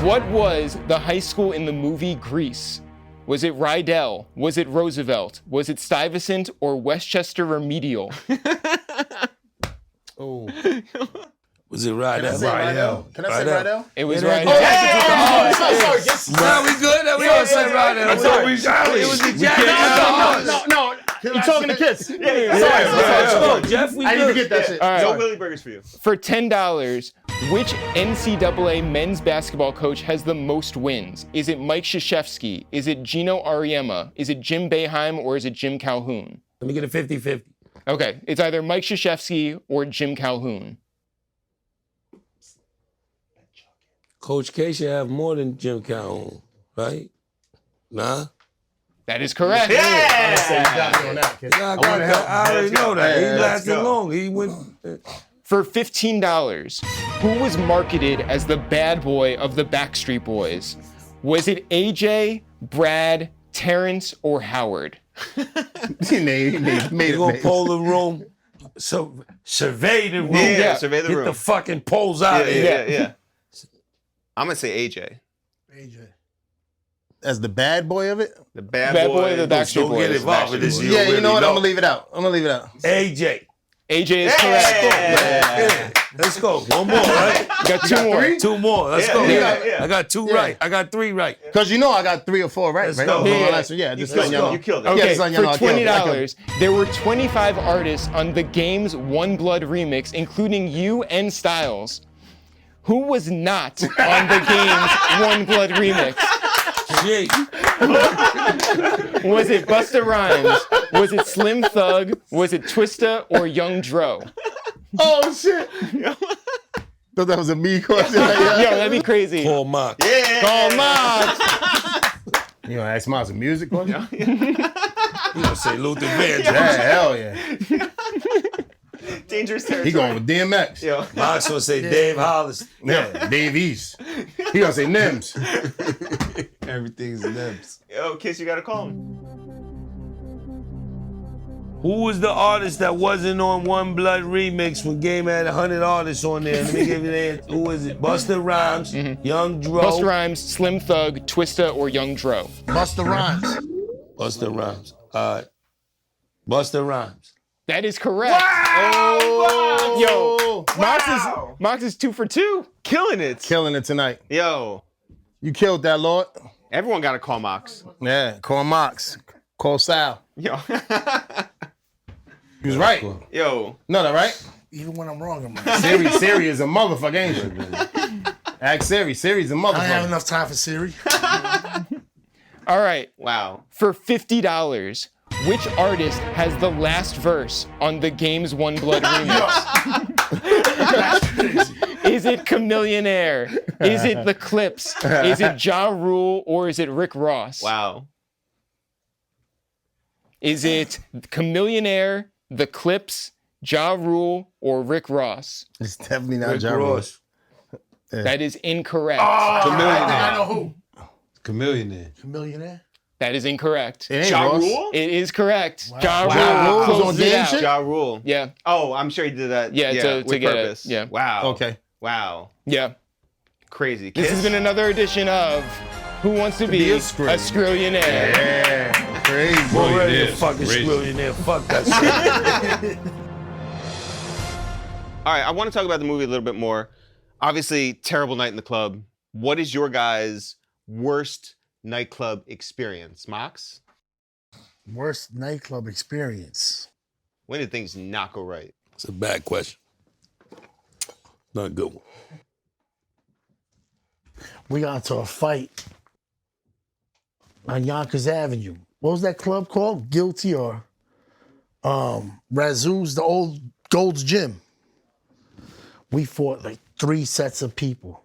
What was the high school in the movie Grease? Was it Rydell? Was it Roosevelt? Was it Stuyvesant or Westchester Remedial? Was it Rydell? Can I say Rydell? It was Yeah, Rydell. Now we good? Now we all say Rydell. I'm sorry. It was the Jack. No. You talking to Kiss? Let's go, Jeff. We I didn't good. forget that shit. All right. No Willy Burgers for you. For $10, which NCAA men's basketball coach has the most wins? Is it Mike Krzyzewski? Is it Gino Auriemma? Is it Jim Boeheim or is it Jim Calhoun? Let me get a 50-50. Okay, it's either Mike Krzyzewski or Jim Calhoun. Coach K should have more than Jim Calhoun, right? Nah? That is correct. I already know that. He lasted long. He went... For $15, who was marketed as the bad boy of the Backstreet Boys? Was it AJ, Brad, Terrence, or Howard? Made You gonna pull the room, so survey the room. Yeah, survey the Get room. the fucking poles out of here. Yeah. I'm going to say AJ. As the bad boy of it? The bad boy of the Backstreet Don't get Boys. involved with this. Yeah, you know what? I'm I'm gonna leave it out. AJ. AJ is correct. Yeah. Let's go. One more, right? You got 2 more. 2 more. Let's go. Yeah. I got 2 right. I got 3 right. Because you know I got 3 or 4 right, Let's right? go. Yeah, just Let's letting y'all go. know. You killed it. Okay, Yes, I know, I for killed it. $20, there were 25 artists on the game's One Blood remix, including you and Styles. Who was not on the game's One Blood remix? Shit. Was it Busta Rhymes? Was it Slim Thug? Was it Twista or Young Dro? Oh shit! Thought that was a me question. Yo, that'd be crazy. Paul Mock. Call Mox. You gonna ask Miles a music question? You gonna say Luther Vandross. Yeah, hell yeah. Dangerous territory. He going with DMX. Yo. Mox gonna say Dave Hollis. Yeah, Dave East. He gonna say Nims. Everything's Nebs. Yo, Kiss, you got to call him. Who was the artist that wasn't on One Blood remix when Game had 100 artists on there? Let me give you the answer. Who is it? Busta Rhymes, Young Dro. Busta Rhymes, Slim Thug, Twista or Young Dro? Busta Rhymes. Busta Rhymes. All right. Busta Rhymes. That is correct. Wow! Yo, Mox is 2 for 2. Killing it. Killing it tonight. Yo. You killed that, Lord. Everyone got to call Mox. Yeah, call Mox. Call Sal. Yo. He was right. Yo. No, that right? Even when I'm wrong, I'm right. Siri is a motherfucker, ain't she? Ask Siri. Siri's a I don't have motherfucker. enough time for Siri. All right. Wow. For $50, which artist has the last verse on the Games One Blood remix? That's crazy. Is it Chameleonaire? Is it The Clips? Is it Ja Rule? Or is it Rick Ross? Wow. Is it Chameleonaire, The Clips, Ja Rule, or Rick Ross? It's definitely not Rick Ja Rule. Ross. That is incorrect. I know who. Chameleonaire. Chameleonaire. That is incorrect. It ain't Ja Ross. Rule? It is correct. Ja Ja Rule Rule was closes on it game out. shit? Ja Rule. Yeah, Oh, I'm sure he did that. Yeah, to with get it. purpose. Yeah. Wow. Okay. Wow. yeah. Crazy. This has been another edition of Who Wants to Be a Skrillionaire? Yeah. Crazy. We're ready yeah, to fucking crazy. Skrillionaire. Fuck that shit. All right, I want to talk about the movie a little bit more. Obviously, terrible night in the club. What is your guys' worst nightclub experience, Mox? Worst nightclub experience. When did things not go right? It's a bad question. Not a good one. We got into a fight on Yonkers Avenue. What was that club called? Guilty or Razoo's, the old Gold's Gym. We fought like 3 sets of people.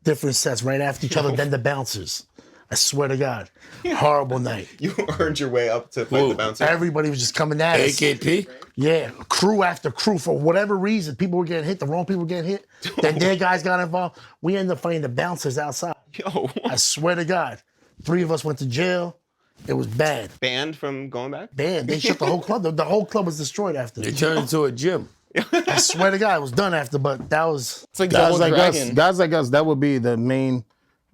Different sets right after each other, then the bouncers. I swear to God. Horrible night. You earned your way up to fight the bouncer. Everybody was just coming at us. AKP? Yeah, crew after crew. For whatever reason, people were getting hit. The wrong people were getting hit. Then their guys got involved. We ended up fighting the bouncers outside. Yo. I swear to God. 3 of us went to jail. It was bad. Banned from going back? Bad. They shut the whole club. The whole club was destroyed after. They turned into a gym. I swear to God, it was done after, but that was... It's like Guys Double like Dragon. us, guys like us, that would be the main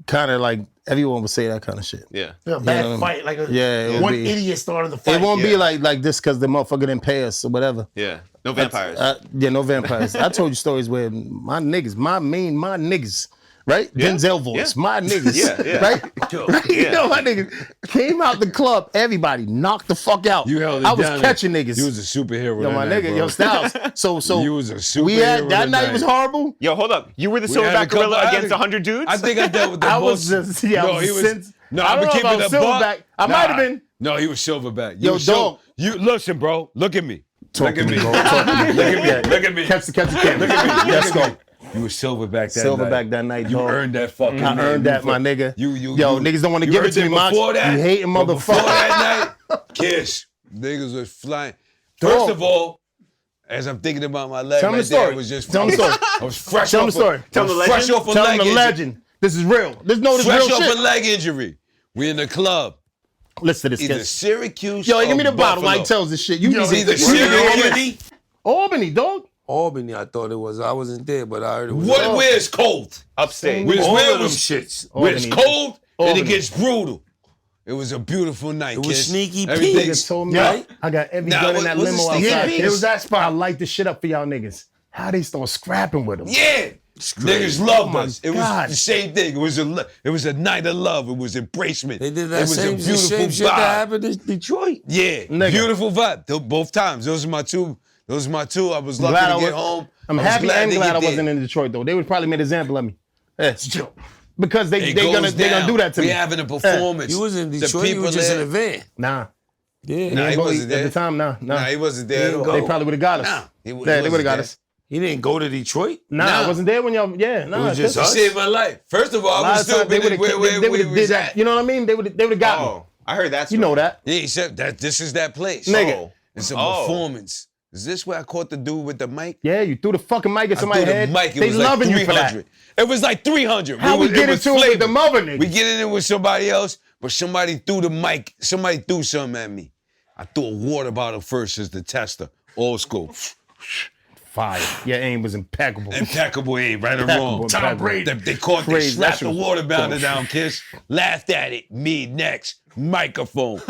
kind of like everyone would say that kind of shit. Yeah. a bad Yeah. fight. Like Yeah, it would one be. idiot started the fight. It won't be Yeah. like this because the motherfucker didn't pay us or whatever. Yeah. No vampires. Yeah, no vampires. I told you stories where my niggas, my niggas, right? Yeah. Denzel voice, Yeah. my niggas, Yeah. right? You know, my niggas came out the club, everybody knocked the fuck out. You held it I was down. catching niggas. You was a superhero. Yo, that my night, nigga, bro. yo, Styles. So You was a superhero. we had that night was horrible. Yo, hold up. You were the We had a Silverback couple- gorilla I had against a- 100 dudes? I think I dealt with the I was most. just, yeah, no, I was he was. since, No, I I'm don't know keeping about the buck. Silverback. I might have been. No, he was Silverback. Yo, dog. You listen, bro. Look at me. Talk Look at to me. me, bro. Talk to me. Look at me. Look at me. Catch the camera. Look at me. Let's go. You were Silverback that Silverback night. that night, You dog. earned that fucking. I earned that, my nigga. Yo, niggas don't want to give it to me, Mox. Before that, You hating but Before motherfucker. that night, Kiss. Niggas was flying. Dog. First of all, as I'm thinking about my leg, Tell me right the story. there, it was just. Tell me the story. I was fresh Tell off me the story. Tell me the fresh legend. off a Tell leg him the injury. legend. This is real. This Fresh real off shit. a leg injury. We in the club. Listen to this Either kid. Syracuse Yo, give me or the bottle. Buffalo. Mike tells this shit. You Yo, be Either Albany. Syracuse. Albany, dog. Albany, I thought it was. I wasn't there, but I heard it was. Where it's cold. Upstate. Where All it of them was shits. where it's Albany. cold and Albany. it gets brutal. It was a beautiful night. It was kids. Sneaky Pete. Everything's- Niggas told me Yeah. I got every Nah, gun in that was it limo Sneaky outside. Pete? It was that spot. I light this shit up for y'all niggas. How they start scrapping with them. Yeah. Niggas loved us. It God. was the same thing. It was a night of love. It was embracement. They did It that was same, a beautiful same shit vibe. that happened in Detroit. Yeah, Nigga. beautiful vibe. Both times. Those are my two. I was lucky Glad to I get was- home. I'm I was happy and to glad get I there. wasn't in Detroit though. They would probably made an example of me. Yeah. Because they It gonna goes they gonna down. do that to we me. having a performance. You was in The Detroit. You people was just there- in a van. Nah. Yeah. Nah, he wasn't there. At the time, nah. Nah, he wasn't there at all. They probably would have got us. Nah, They he would have wasn't got there. us. He didn't go to Detroit. Nah, Nah. I wasn't there when y'all. Yeah, nah. It was just You us. saved my life. First of all, A I lot was of still times they would have where we did was that. at. You know what I mean? They would have got me. Oh, I heard that You story. know that. Yeah, he said that this is that place. Nigga. Oh. It's a Oh. performance. Is this where I caught the dude with the mic? Yeah, you threw the fucking mic at I somebody's threw the head. mic. It They was like loving you for that. 300. It was like 300. How we it get was into it with the flavor. mother niggas? We get in it with somebody else, but somebody threw the mic. Somebody threw something at me. I threw a water bottle first as the tester. Old school. Fire. Your aim was impeccable. Impeccable aim, right or Impeccable, wrong. Tom Brady. They caught, they Crazy. slapped That the shit was- water bounder down, Kiss. Laughed at it. Me next. Microphone.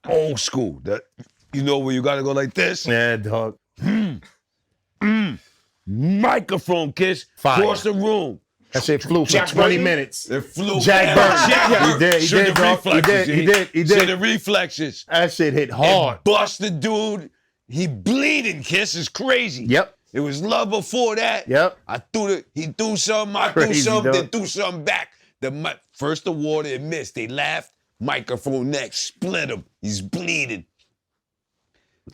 Old school. You know where you gotta go like this? Yeah, dog. Microphone, Kiss. Fire. Cross the room. That shit flew for Jack 20 Burton? minutes. It flew. Jack Burton. Jack He Burton. did, Show the dog. He reflexes, did. He Show did. the reflexes. That shit hit hard. Bust the dude. He bleeding, Kiss. Is crazy. Yep. It was love before that. Yep. He threw something, I threw Crazy, something, dog. then threw something back. First the water, it missed. They laughed. Microphone next, split him. He's bleeding.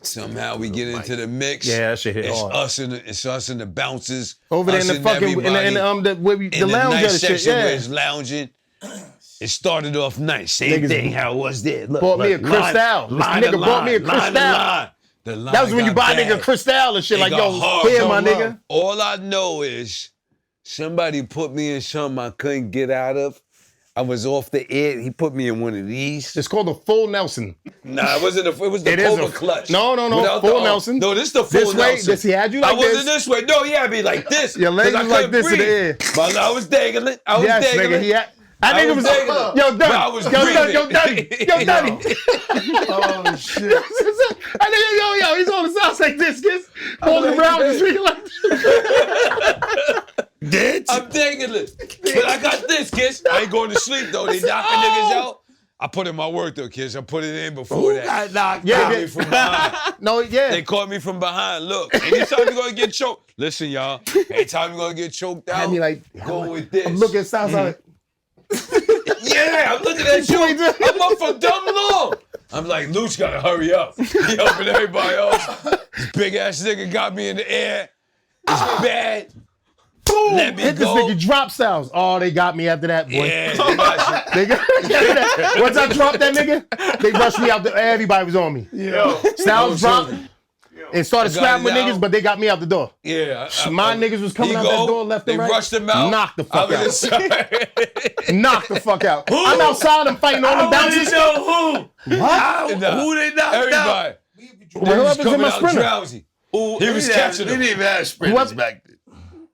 Somehow we get into the mix. Yeah, that shit hit it's hard. It's us and the bouncers. Over there in us the and fucking everybody the lounge nice of the shit. section where Yeah. it's lounging. It started off nice. Same Niggas thing how it was there. Look, bought me a line- Cristal. This line nigga to bought me a line, line to Cristal. line. The line That was when you got buy bad. nigga Cristal and shit. It Like, got yo, hard. here, my Don't know. nigga. All I know is somebody put me in something I couldn't get out of. I was off the air. He put me in one of these. It's called a full Nelson. Nah, it wasn't. It was the It is Puma a- clutch. No, Without full the- Nelson. No, this is the full This way, Nelson. this he had you like I wasn't this. this way. No, he had me like this. Your legs 'cause I was like couldn't this in the breathe. air. But I was dangling. I was Yes, dangling. nigga. He had. I That nigga was was dangling. yo, But I done. was Yo, done. breathing. Yo, done. Yo, done. Oh shit. I nigga, yo, he's on the side like this, kids. Walking around the street like Dead? I'm dangling. But I got this, kids. I ain't going to sleep though. They knocking niggas out. I put in my work though, kids. I put it in before Who that. got knocked Yeah, out? Caught me from behind. No, yeah. They caught me from behind. Look, anytime you're gonna get choked, listen, y'all. Anytime you're gonna get choked out, Had me like, go with this. I'm looking at South like, Yeah, I'm looking at you. Points at- I'm up for dumb long. I'm like, Luch gotta hurry up. He helping everybody else. This big ass nigga got me in the air. It's bad. boom, Let me hit this go. nigga drop styles. Oh, they got me after that, boy. Yeah, they got you. They got me after that. Once I dropped that nigga, they rushed me out. Everybody was on me. Yo. Styles dropped and started I got scrapping with it niggas, out. but they got me out the door. Yeah, My niggas was coming he out go, that door left they and right. rushed him out. Knock the fuck I out. was inside. Knock the fuck out. I'm outside. I'm fighting all the I bouncers. know who. What? Nah, Who they knocked out? everybody. Well, They was whoever's in coming my out sprinter. drowsy. Who, He was they catching didn't them. even have sprinters Whoever- back then.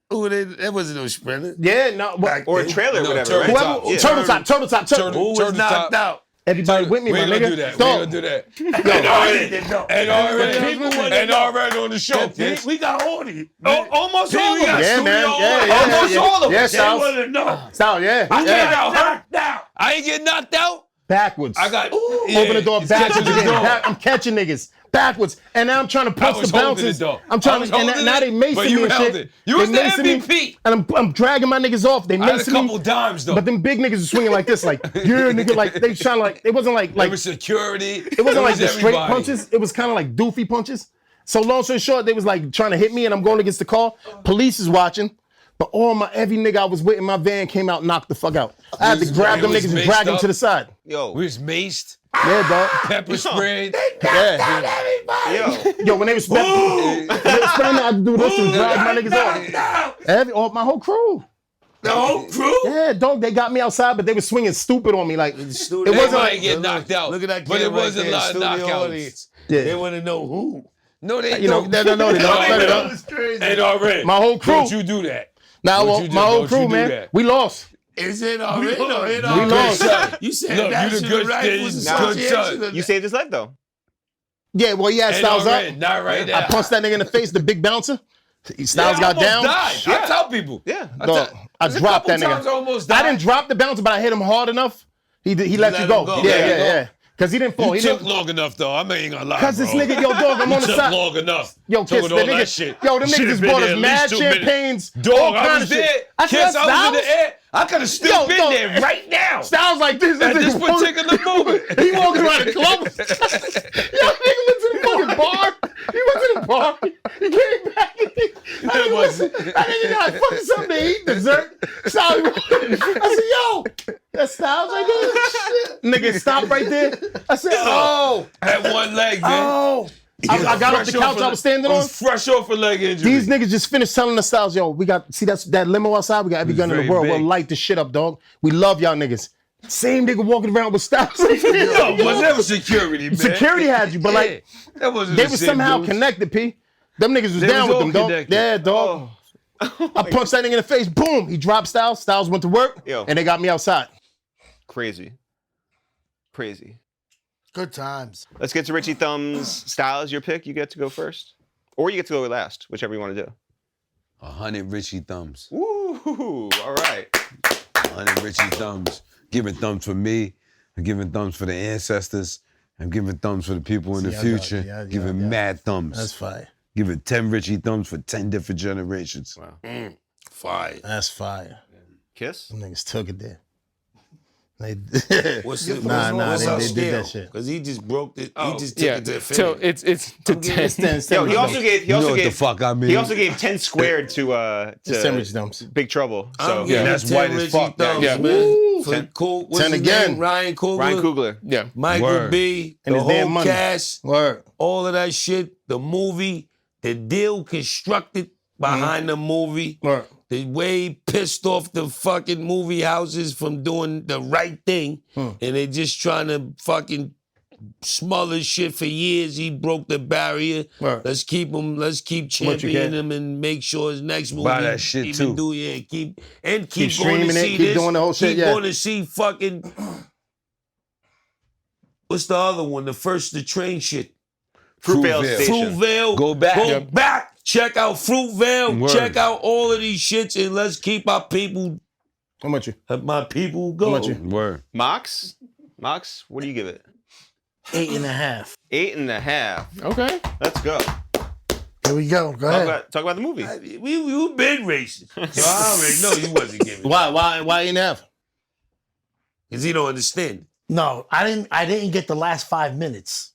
Who they? That wasn't no sprinter. Yeah, no. But, Or a trailer, No, whatever, turtle right? top. whoever, Yeah. turtle top. Turtle- Who was knocked out? Everybody with me, we my ain't gonna nigga. do that. We Dog. ain't gonna do that. No. And already, People wasn't and know. already on the show, kids. We got all of you. Almost all of we got us. Yeah, man. studio Yeah, on. yeah, Almost yeah. all of Yeah, us. They Styles. wouldn't know. Styles, yeah. I yeah. got hurt. Knocked out. I ain't get knocked out. Backwards. I got Open the door he's backwards catching the again. door. I'm catching niggas backwards, and now I'm trying to punch was the holding bouncers. it, though. I'm I trying was to, and holding now it, they macing but me you and held shit. it. You They was the macing me, MVP. and I'm dragging my niggas off. They I had a macing me. couple dimes though. But them big niggas are swinging like this, like yeah, nigga, like they trying like it wasn't like There was security. it wasn't like the straight everybody. punches. It was kind of like doofy punches. So long story short, they was like trying to hit me, and I'm going against the car. Police is watching, but every nigga I was with in my van came out, and knocked the fuck out. I had to grab them it was niggas and maced drag them up. to the side. Yo, We was maced, Yeah, dog. pepper sprayed. Yeah. yo. Yo, when they was spending, I had to do this and drag my niggas off. My whole crew. The whole crew? Yeah, dog. They got me outside, but they were swinging stupid on me. Like it They wasn't might like get knocked out. Look at that But kid it wasn't a right lot of there, studio knockouts. audience. yeah. They want to know who. No, they You know, don't. no, they don't. they don't. It's crazy. And already. My whole crew. Don't you do that. Now, Don't you do- my whole don't you crew, do man. that. We lost. Is it already? We lost. You said Look, that you the should good Rifles thing, good Association. son. You saved his life though. Yeah, well, he had And Styles already, up. not right now. I punched that nigga in the face, the big bouncer. Styles Yeah, got I down. almost died. I tell people. Yeah. Dog, I There's a dropped that couple times I nigga. almost died. I didn't drop the bouncer, but I hit him hard enough. He let you let go. him go. Yeah, Yeah, yeah, go. yeah. Because he didn't fall. You He took didn't. long enough though. I ain't gonna lie. Because this bro. nigga, yo, dog, I'm You on the took side. long enough. Yo, Kiss, Took the all that niggas, shit. yo, them Should've niggas been bought there us at mad least 2 minutes. champagnes. Dog, all I kind was of shit. there. I said, Kiss, I was in Styles? the air. I could have still Yo, been dog. there right now. Styles like this. At this particular moment. He walking around the club. Yo, nigga went to the fucking bar. He went to the bar. He came back. I nigga got fucking something to eat, dessert. Styles, I said, yo, that Styles right there. Nigga, stop right there. I said, oh, Had one leg, man. oh. I got off the couch I was standing on. Fresh off a leg injury. These niggas just finished telling the Styles, yo, we got, see that limo outside? We got every gun in the very world. big. We'll light this shit up, dog. We love y'all niggas. Same nigga walking around with Styles. Yo, was never security, man. Security had you, but like, that wasn't they the were same somehow dudes. connected, P. Them niggas was They down was with all them, dog. connected. Yeah, dog. I punched that nigga in the face. Boom. He dropped Styles. Styles went to work, Yo. and they got me outside. Crazy. Good times. Let's get to Richie Thumbs. Styles, your pick. You get to go first. Or you get to go last, whichever you want to do. 100 Richie thumbs. Ooh, all right. 100 Richie thumbs. Giving thumbs for me. I'm giving thumbs for the ancestors. I'm giving thumbs for the people in the I got future. it. Yeah. Giving mad thumbs. That's fire. Giving 10 Richie thumbs for 10 different generations. Wow. Fire. That's fire. Kiss? Them niggas took it there. They What's the they did that shit. Because he just broke it. He just took Yeah. it to So infinity. it's to 10. Yo, he also gave. He You know also what the gave. fuck I mean? He also gave 10 squared to It's 10 Richie Thumbs. Big Trouble. So I'm giving that's 10 white as Richie fuck. Thumbs, Yeah. man. For 10. cool. What's 10 his again. name? Ryan Coogler. Ryan Coogler. Yeah. Michael Word. B. And the his damn whole money. cast. Word. All of that shit. The movie. The deal constructed behind the movie. Word. The way he pissed off the fucking movie houses from doing the right thing. And they just trying to fucking smother shit for years. He broke the barrier. Right. Let's keep you championing can. him and make sure his next movie Buy that shit even too. keep going to streaming it, see keep this. doing the whole shit, Keep yeah. going to see fucking what's the other one? The train shit. Fruitvale Fruitvale. Station. Fruitvale. Go back. Go Yeah. back. Check out Fruitvale. Word. Check out all of these shits and let's keep our people. How much you? Let my people go. much you- Word. Mox, what do you give it? 8.5. 8.5. Okay. Let's go. Here we go. Go ahead. Talk about the movie. We been racing. So I already know you wasn't giving it. Why 8.5? Because he don't understand. No, I didn't get the last 5 minutes.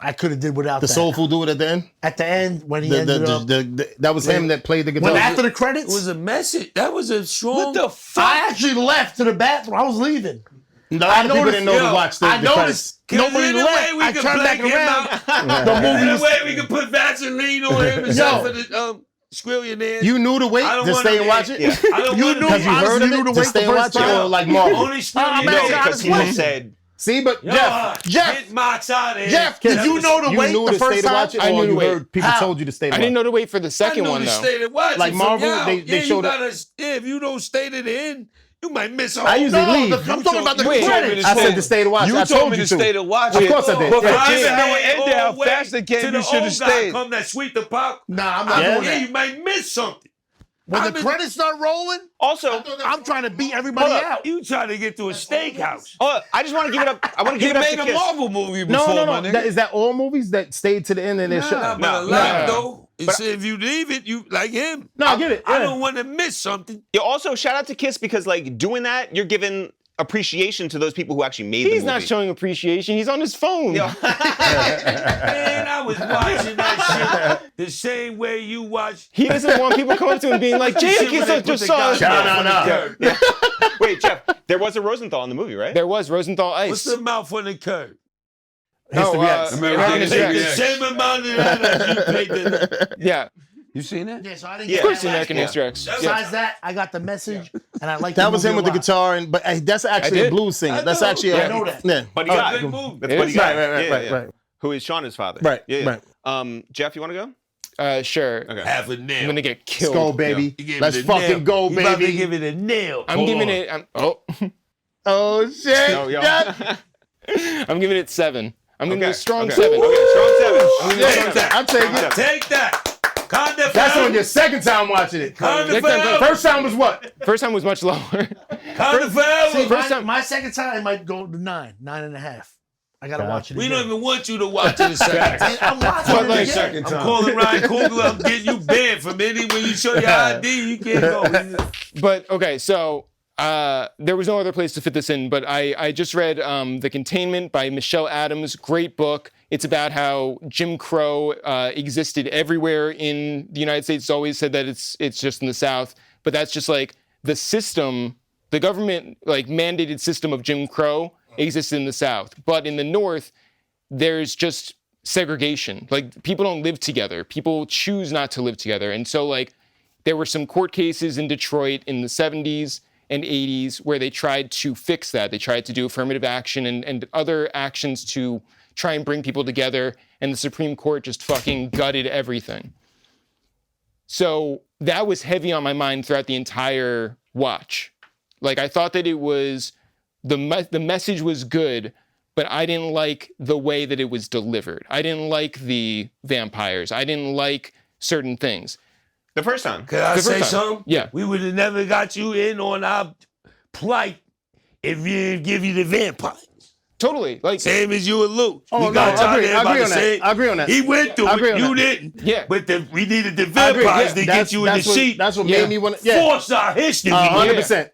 I could have did without The that. soulful dude at the end. At the end when he ended up. That was him that played the guitar. When after the It credits, was a message. That was a strong. What the fuck? I actually left to the bathroom. I was leaving. No, a lot of people didn't know yo, to watch the I the noticed nobody in a left. way we I could turned black back him around. out. The In movie a was. way we could put Vaseline on him and stuff for the Skrillionaire. You knew to wait I don't to wanna stay and be- watch it? Yeah. I don't You want knew- Because you heard honestly, of you it knew to to wait stay the and first watch it, time. or like Marvel? Only I'm Skrillionaire. not No, because honest. he said. See, but Jeff, Get Mox out of here. Jeff, did you know to you wait knew the to stay first to time? watch it, I or knew to you wait. heard people How? told you to stay to I watch didn't it? know to wait for the I second knew one to though. stay to watch Like it Marvel, from now. they you showed up- gotta, if you don't stay to the end, you might miss a I whole usually No, leave. I'm talking about the Wait, credits. I said to stay to watch it. You I told told me you to stay to watch it. Of course I did. But Yeah. I I didn't know say it ended how all the fast way it came. to You the should have old guy stayed. come that sweep the pop. Nah, I'm not Yeah. doing Yeah, that. you might miss something. When the credits start rolling, Also, I'm trying to beat everybody Hold up. out. You trying to get to a steakhouse. I just want to give it up. I want to He give it up made to a Kiss. Marvel movie before, No, my no. nigga. That, is that all movies that stayed to the end and they're shut? But No, a lot no. though. It's if you leave it, you like him. No, I get it. I yeah. don't want to miss something. You also shout out to Kiss because like doing that, you're giving appreciation to those people who actually made the movie. He's not showing appreciation. He's on his phone. Yo, Man, I was watching that shit the same way you watch. He doesn't want people coming up to him being like, Shit when Jadakiss they put just the saw guy us. on the curb. wait, Jeff. There was a Rosenthal in the movie, right? There was Rosenthal Ice. What's the mouth on the curb? History X. American Take History the X. same amount of that as you paid the. Yeah. You seen that? Yeah, so I didn't Yeah. get Of course, that last American one. History X. That's Yeah. Besides that, I got the message, and I like That was him with the movie a lot. guitar, and but that's actually a did. blues singer. I That's know. actually I know that. Yeah. Buddy Oh, Guy. Good move. That's It Buddy is. Guy. Right. Who is Shauna's father? Right, Yeah. right. Jeff, you want to go? Sure. Okay. Half a I'm nail. gonna get Let's killed. go, baby. You gave Let's it a fucking nail. go, You about to baby. give it a nail. I'm Hold giving on. it. Oh shit! No, yo. Yeah. I'm giving it 7. I'm giving it a strong okay. 7. Okay, strong 7. Take that. I'll take it. Take that. Conda That's on your second time watching it. Conda First time was what? First time was much lower. Conda First time- My second time might go to 9.5. I gotta watch it. We again. don't even want you to watch it a second time. I'm watching But it like again. I'm calling Ryan Coogler. I'm getting you banned from any. When you show your ID, you can't go. But okay, so there was no other place to fit this in, but I just read The Containment by Michelle Adams. Great book. It's about how Jim Crow existed everywhere in the United States. It's always said that it's just in the South, but that's just like the system, the government like mandated system of Jim Crow existed in the South. But in the North, there's just segregation. Like people don't live together. People choose not to live together. And so like there were some court cases in Detroit in the 70s and 80s where they tried to fix that. They tried to do affirmative action and other actions to try and bring people together. And the Supreme Court just fucking gutted everything. So that was heavy on my mind throughout the entire watch. Like, I thought that it was, the message was good, but I didn't like the way that it was delivered. I didn't like the vampires. I didn't like certain things. The first time. Can I The first say time. something? Yeah. We would have never got you in on our plight if we didn't give you the vampires. Totally. Like, Same as you and Luke. Oh, we got no, I y'all agree- there I about agree the on that. same. I agree on that. He went through I agree it. on You that. didn't. Yeah. But we needed the I agree. vampires to Yeah, get you in the that's what- seat. That's what Yeah. made me want to. Yeah, Force our history. 100%.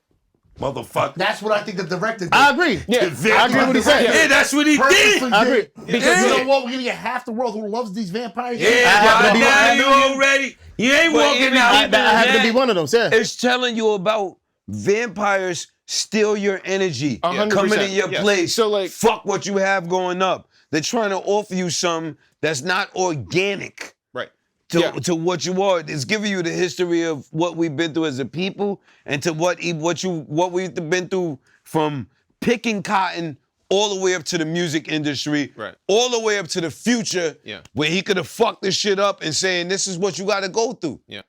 Motherfucker. That's what I think the director did. I agree. Yeah. I agree with what he said. Yeah, that's what he Purposely did. I agree. did. Because Yeah. you know what? We're gonna get half the world who loves these vampires. Yeah, have to by be now one. you already. You ain't But walking even out. I happen to be one of them. Yeah. It's telling you about vampires steal your energy, 100%. coming in your Yeah. place. So, like- fuck what you have going up. They're trying to offer you something that's not organic Right. to what you are. It's giving you the history of what we've been through as a people, and to what we've been through from picking cotton all the way up to the music industry, Right. all the way up to the future, Yeah. where he could have fucked this shit up and saying this is what you got to go through. Yeah.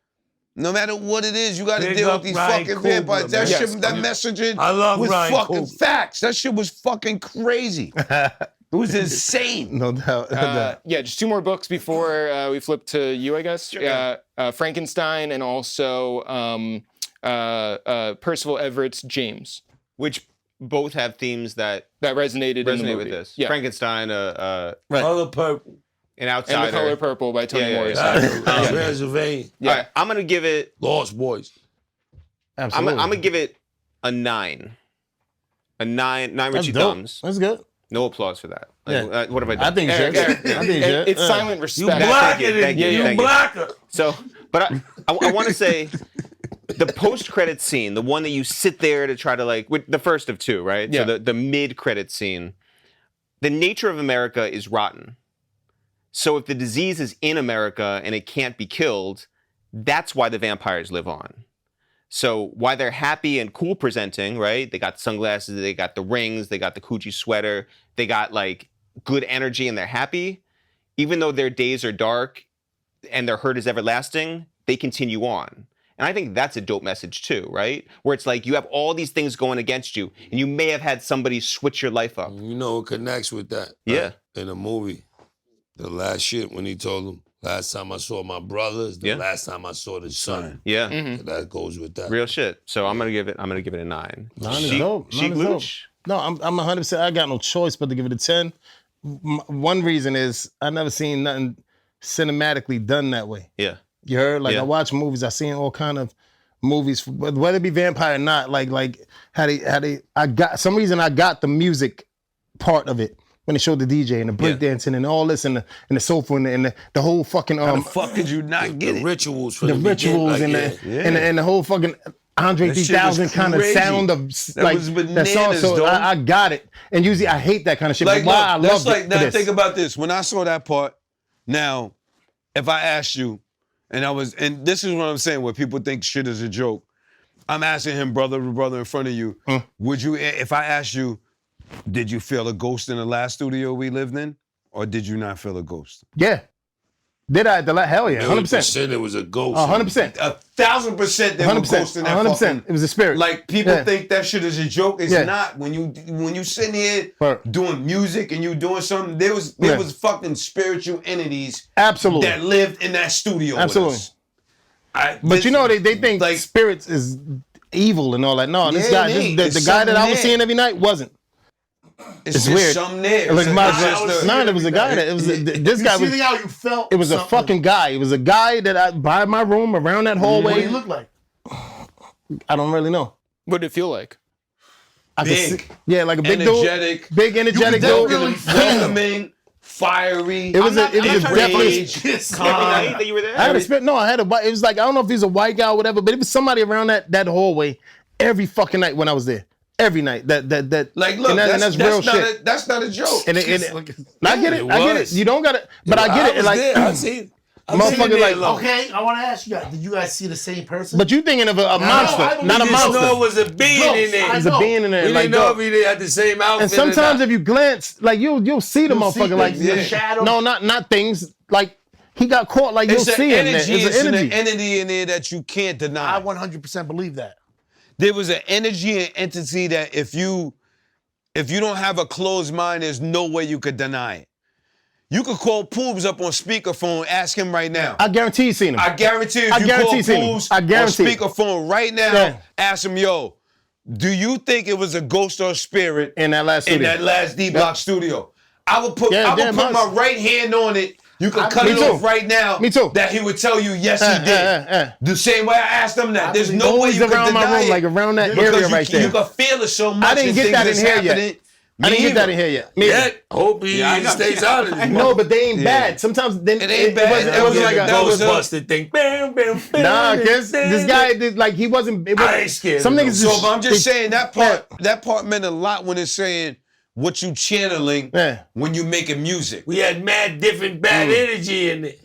No matter what it is, you got to Big deal up with these Ryan fucking Coogler, vampires. That man. shit, that messaging I love was Ryan fucking Coogler. facts. That shit was fucking crazy. It was insane. No doubt. No doubt. yeah, just two more books before we flip to you, I guess. Frankenstein and also Percival Everett's James. Which both have themes that That resonated in the resonate movie. with this. Yeah. Frankenstein, Color purple. an And outsider. The Color Purple by Tony Yeah, yeah, Morrison. yeah. Transylvania. Yeah. All right, I'm gonna give it. Lost Boys. I'm Absolutely. gonna give it a 9. A 9. 9 That's Richie dope. Thumbs. That's good. No applause for that. Yeah. What have I done? I think you should. Eric, I think you should. it's Yeah. silent You respect. blacker you, than thank you, you. thank you. Blacker. So, but I want to say the post-credit scene, the one that you sit there to try to like, with the first of two, right? Yeah. So the mid-credit scene, the nature of America is rotten. So if the disease is in America and it can't be killed, that's why the vampires live on. So why they're happy and cool presenting, right? They got sunglasses, they got the rings, they got the Gucci sweater, they got like good energy and they're happy. Even though their days are dark and their hurt is everlasting, they continue on. And I think that's a dope message too, right? Where it's like you have all these things going against you and you may have had somebody switch your life up. You know what connects with that? Yeah. Right? In the movie, the last shit when he told him, last time I saw my brother is the Yeah. last time I saw the sun. Yeah. Mm-hmm. That goes with that. Real shit. So I'm gonna give it a 9. 9 is dope. 9 Sheek is dope. Luch? No, I'm 100%. I got no choice but to give it a 10. One reason is I never seen nothing cinematically done that way. Yeah. You heard? Like Yeah. I watch movies. I seen all kind of movies, whether it be vampire or not. Like how they. I got some reason. I got the music part of it when they showed the DJ and the breakdancing and all this and the sofa and the whole fucking How the fuck could you not get The it? rituals for the the rituals beginning, and like, the and the whole fucking Andre That shit 3000 was kind of crazy. sound of That like was that song. bananas, So dog. I got it. And usually I hate that kind of shit. Like, but why I look, that's love like, it. now for this. think about this. When I saw that part, now, if I asked you, and this is what I'm saying, where people think shit is a joke. I'm asking him, brother to brother in front of you, would you, if I asked you, did you feel a ghost in the last studio we lived in? Or did you not feel a ghost? Yeah. Did I? Hell yeah. 100%. Said it was a ghost. 100%. 1,000% there was a ghost in that 100%. fucking... It was a spirit. Like, people Yeah. think that shit is a joke. It's Yeah. not. When you sitting here Right. doing music and you doing something, there was fucking spiritual entities Absolutely. that lived in that studio Absolutely. with us. But you know, they think like- spirits is evil and all that. No, this Yeah, guy, it ain't. the It's guy that I something was there. seeing every night wasn't. It's It's just weird. something there. Like It's my, just a- no, there was a guy that it was. This You guy see was. how you felt? It was a something. fucking guy. It was a guy that I by my room around that What hallway. do you look like? I don't really know. What did it feel like? I could Big. see- yeah, like a big Energetic. dude, big energetic You dude. definitely welcoming, fiery. It was a definitely. Every night that you were there? I had a spit. No, I had a. It was like I don't know if he was a white guy or whatever, but it was somebody around that hallway every fucking night when I was there. Every night. That Like, look, and that's real not shit. that's not a joke. And I get it. I get it. was. You don't gotta. But I get it. was Like there. I seen. motherfucker, like Okay, I want to ask you guys, did you guys see the same person? But you thinking of a I monster, believe not a you. No, it monster. was a being in there. There's a being in there. We Like, didn't know dog. if he had the same outfit. And sometimes or if you glance, like you'll see the You'll see motherfucker. Like things, the shadow. No, not things. Like he got caught. Like you'll It's see an him. energy. It's It's an an energy. entity in there that you can't deny. I 100% believe that. There was an energy and entity that if you don't have a closed mind, there's no way you could deny it. You could call Poobs up on speakerphone, ask him right now. I guarantee you seen him. I guarantee if I you guarantee call seen him. Poobs I on guarantee it. speakerphone right now, Yeah. ask him, yo, do you think it was a ghost or a spirit in that last studio. D-Block studio? I would put my right hand on it. You can cut Me it too. off right now. Me too. That he would tell you, yes, he did. The same way I asked him that. There's no way Always you could around my deny room, it. like around that Because area you, right there. You can feel it so much. I didn't and get things that in that's here yet. happening. I didn't get that either. in here yet. Me Yeah, hope he stays out of it. No, but they ain't bad. Sometimes then It ain't bad. It wasn't like That was busted thing. Bam, bam, bam. nah, cause this guy did like he wasn't. It wasn't I ain't scared Some of niggas. So just- I'm just they- saying that part meant a lot when it's saying what you channeling when you making music. We had mad different bad energy in it.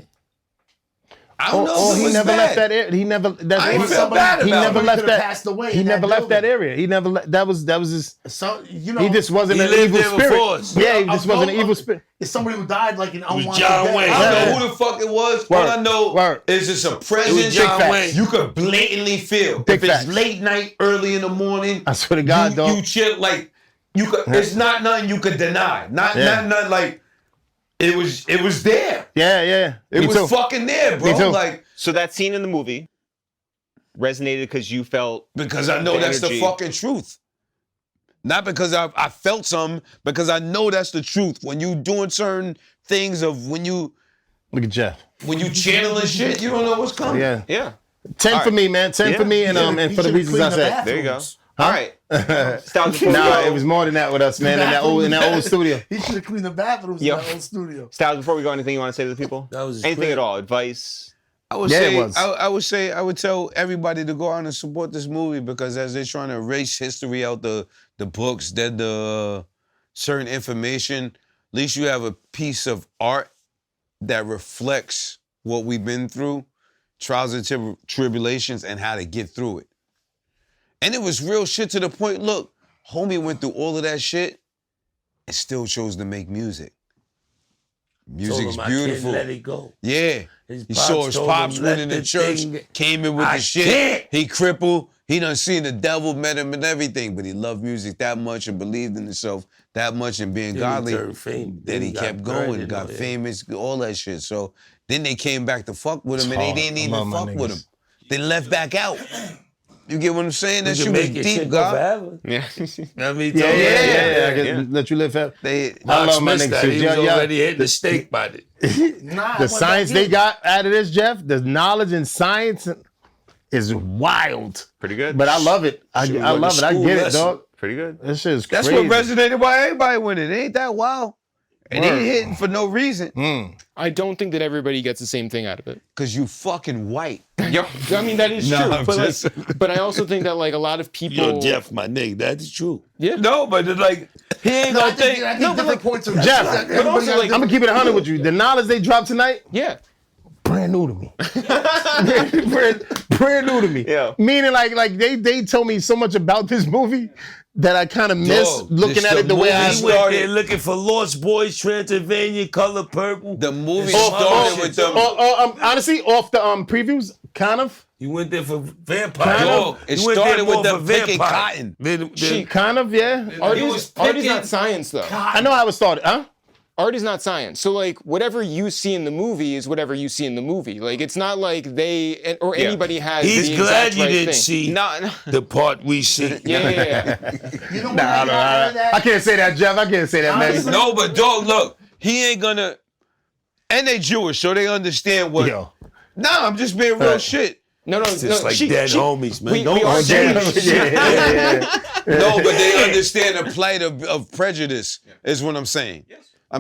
I don't know if it he was never bad. left that area. He never. That's I ain't he feel bad He about never it. left Could've that. passed away He in never that left that building. area. He never. That was his. So you know, He just wasn't He an lived evil there spirit. before us. Yeah, he just wasn't an evil spirit. It's somebody who died like an unwanted John death. Wayne. I don't Yeah. know who the fuck it was. Word. All I know Word. is it's a It was presence John facts. Wayne. you could blatantly feel. Big if it's facts. late night, early in the morning, I swear to God, you, dog. you chill like you could. It's not nothing you could deny. Not nothing like it was. It was there. Yeah. It Me was too. fucking there, bro. Me too. Like So that scene in the movie resonated because you felt because I know the that's energy. the fucking truth. Not because I felt something, because I know that's the truth. When you doing certain things of when you Look at Jeff. channeling shit, you don't know what's coming. Yeah. 10 for me, man. 10 for me, and He for the should've reasons I cleaned the said. there you go. bathrooms. All right. Stop before we Nah, go. it was more than that with us, man. In that old studio. He should have cleaned the bathrooms Yo. in that old studio. Styles, before we go, anything you want to say to the people? That was anything great. at all? Advice? I would Yeah, say, it was. I would tell everybody to go out and support this movie because as they're trying to erase history out the books, the certain information, at least you have a piece of art that reflects what we've been through, trials and tribulations, and how to get through it. And it was real shit to the point, look, homie went through all of that shit and still chose to make music. Music's Told him I beautiful. can't let it go. Yeah. His He pops saw his told pops him, went "Let in the the church, thing- came in with I the shit. can't." He crippled. He done seen the devil, met him and everything, but he loved music that much and believed in himself that much and being Then he godly. turned famous. Then he Then kept got burned going, and got all that. famous, all that shit. So then they came back to fuck with him and they hard. didn't I even love my fuck with him. niggas. They left back out. You get what I'm saying? That You shit can was make your deep, shit go God. forever. Yeah. I mean, Yeah. I yeah. can let you live forever. They I Mark love my Smith niggas. that. He was Yeah, already hitting the stake by it. Nah, The science they got out of this, Jeff, the knowledge in science is wild. Pretty good. But I love it. I Shit, we love went it. to I school get it, lesson. dog. Pretty good. This shit is That's crazy. what resonated by everybody with it. It ain't that wild. It Word. ain't hitting for no reason. I don't think that everybody gets the same thing out of it. Cause you fucking white. Yo, I mean, that is No, true. I'm But, just- but I also think that like a lot of people. Yo, Jeff, my nigga, that's true. Yeah. No, but it's like he ain't I gonna think, think. I think different points of Jeff, everybody but also, has like, I'm gonna keep it 100 with you. The knowledge they dropped tonight, Yeah. brand new to me. brand new to me. Yeah. Meaning like they told me so much about this movie that I kind of miss Dog, looking this at the it the way I movie He went started- there looking for Lost Boys, Transylvania, Color Purple. The movie Oh, started oh, with them. honestly, off the previews, kind of. He went there for vampires. Kind Dog, it He went there started with more them for picking vampires. cotton. Then- Kind of, yeah. Art was is picking- not science, though. I know how it started, huh? Art is not science. So like whatever you see in the movie is whatever you see in the movie. Like it's not like they or Yeah. anybody has. He's the glad exact you right didn't thing. see no. the part we see. Yeah. You know what I got out of that? I can't say that, Jeff. I can't say that, man. Honestly, No, but dog, look, he ain't gonna. And they Jewish, so they understand what. Yo. Nah, I'm just being real shit. No, It's just like dead homies, man. We Don't are say Jewish. yeah. No, but they understand the plight of prejudice, is what I'm saying.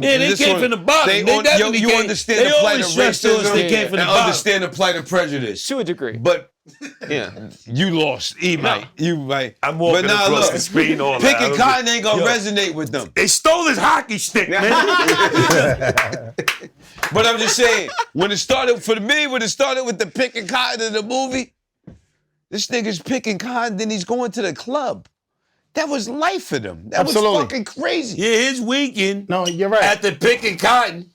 Yeah, they came from the bottom. They definitely you came- understand they the plight always of stress to us racism they came from the and bottom. understand the plight of prejudice. To a degree. But Yeah. you lost. He might. You might. I'm walking but nah, across look, the screen all picking out. cotton ain't gonna Yo. resonate with them. They stole his hockey stick, man. But I'm just saying, when it started with the picking cotton in the movie, this nigga's picking cotton, then he's going to the club. That was life for them. That Absolutely. was fucking crazy. Yeah, his weekend No, you're right. after picking cotton,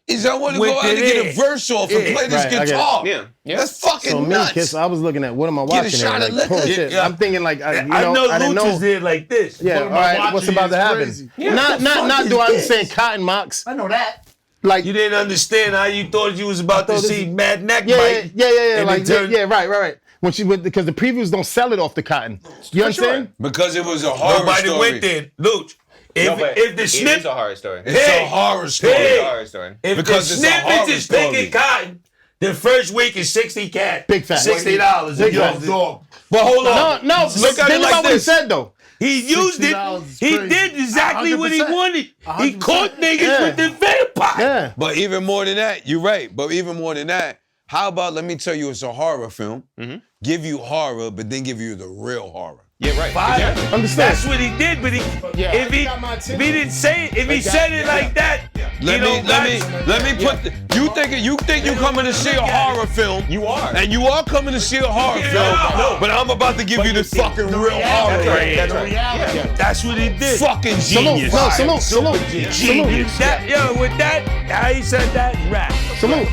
He said, I want to Went go out and to get there. a verse off and play this Right, I get it. guitar. Yeah. That's fucking So me, nuts. Kiss, I was looking at what am I watching? shot here? of Like, liquor. shit. Yeah. I'm thinking like, I I didn't know know. Lucha's did like this. Yeah, What all am I right. What's watching about to is happen? crazy. Not do I understand Cotton Mox. I know that. Like You didn't understand how you thought you was about to thought this see is- Mad Neck yeah, bite. yeah. And Like it turned- right. When she went because the previews don't sell it off the Cotton. You understand? Because it was a horror Nobody story. went there. Luch, if the it snip, is a horror story. It's Hey, a horror story. hey. It's a horror story. if Because the it's a snippets horror is story. picking cotton, the first week is 60 cat. Big fact. $60. Big Yo, fact. dog. But hold on. No. Look at it think like about what he this. said though. He used it. $60 is He crazy. did exactly what he 100%. wanted. He 100%. caught niggas Yeah. with the vampire. Yeah. But even more than that, you're right. But even more than that, how about let me tell you it's a horror film. Give you horror, but then give you the real horror. Yeah, right. Fire. Exactly. Understand. That's what he did, but Yeah, if he got my attention. didn't say it, if he said it like that, Let me put. You think you coming to see a horror film? You are. And you are coming to see a horror film. no. But I'm about to give you the fucking real horror. That's right. That's right. Reality. That's what he did. Fucking Salute. genius. No, salute. Genius. That, with that, how he said that, rap. Salute.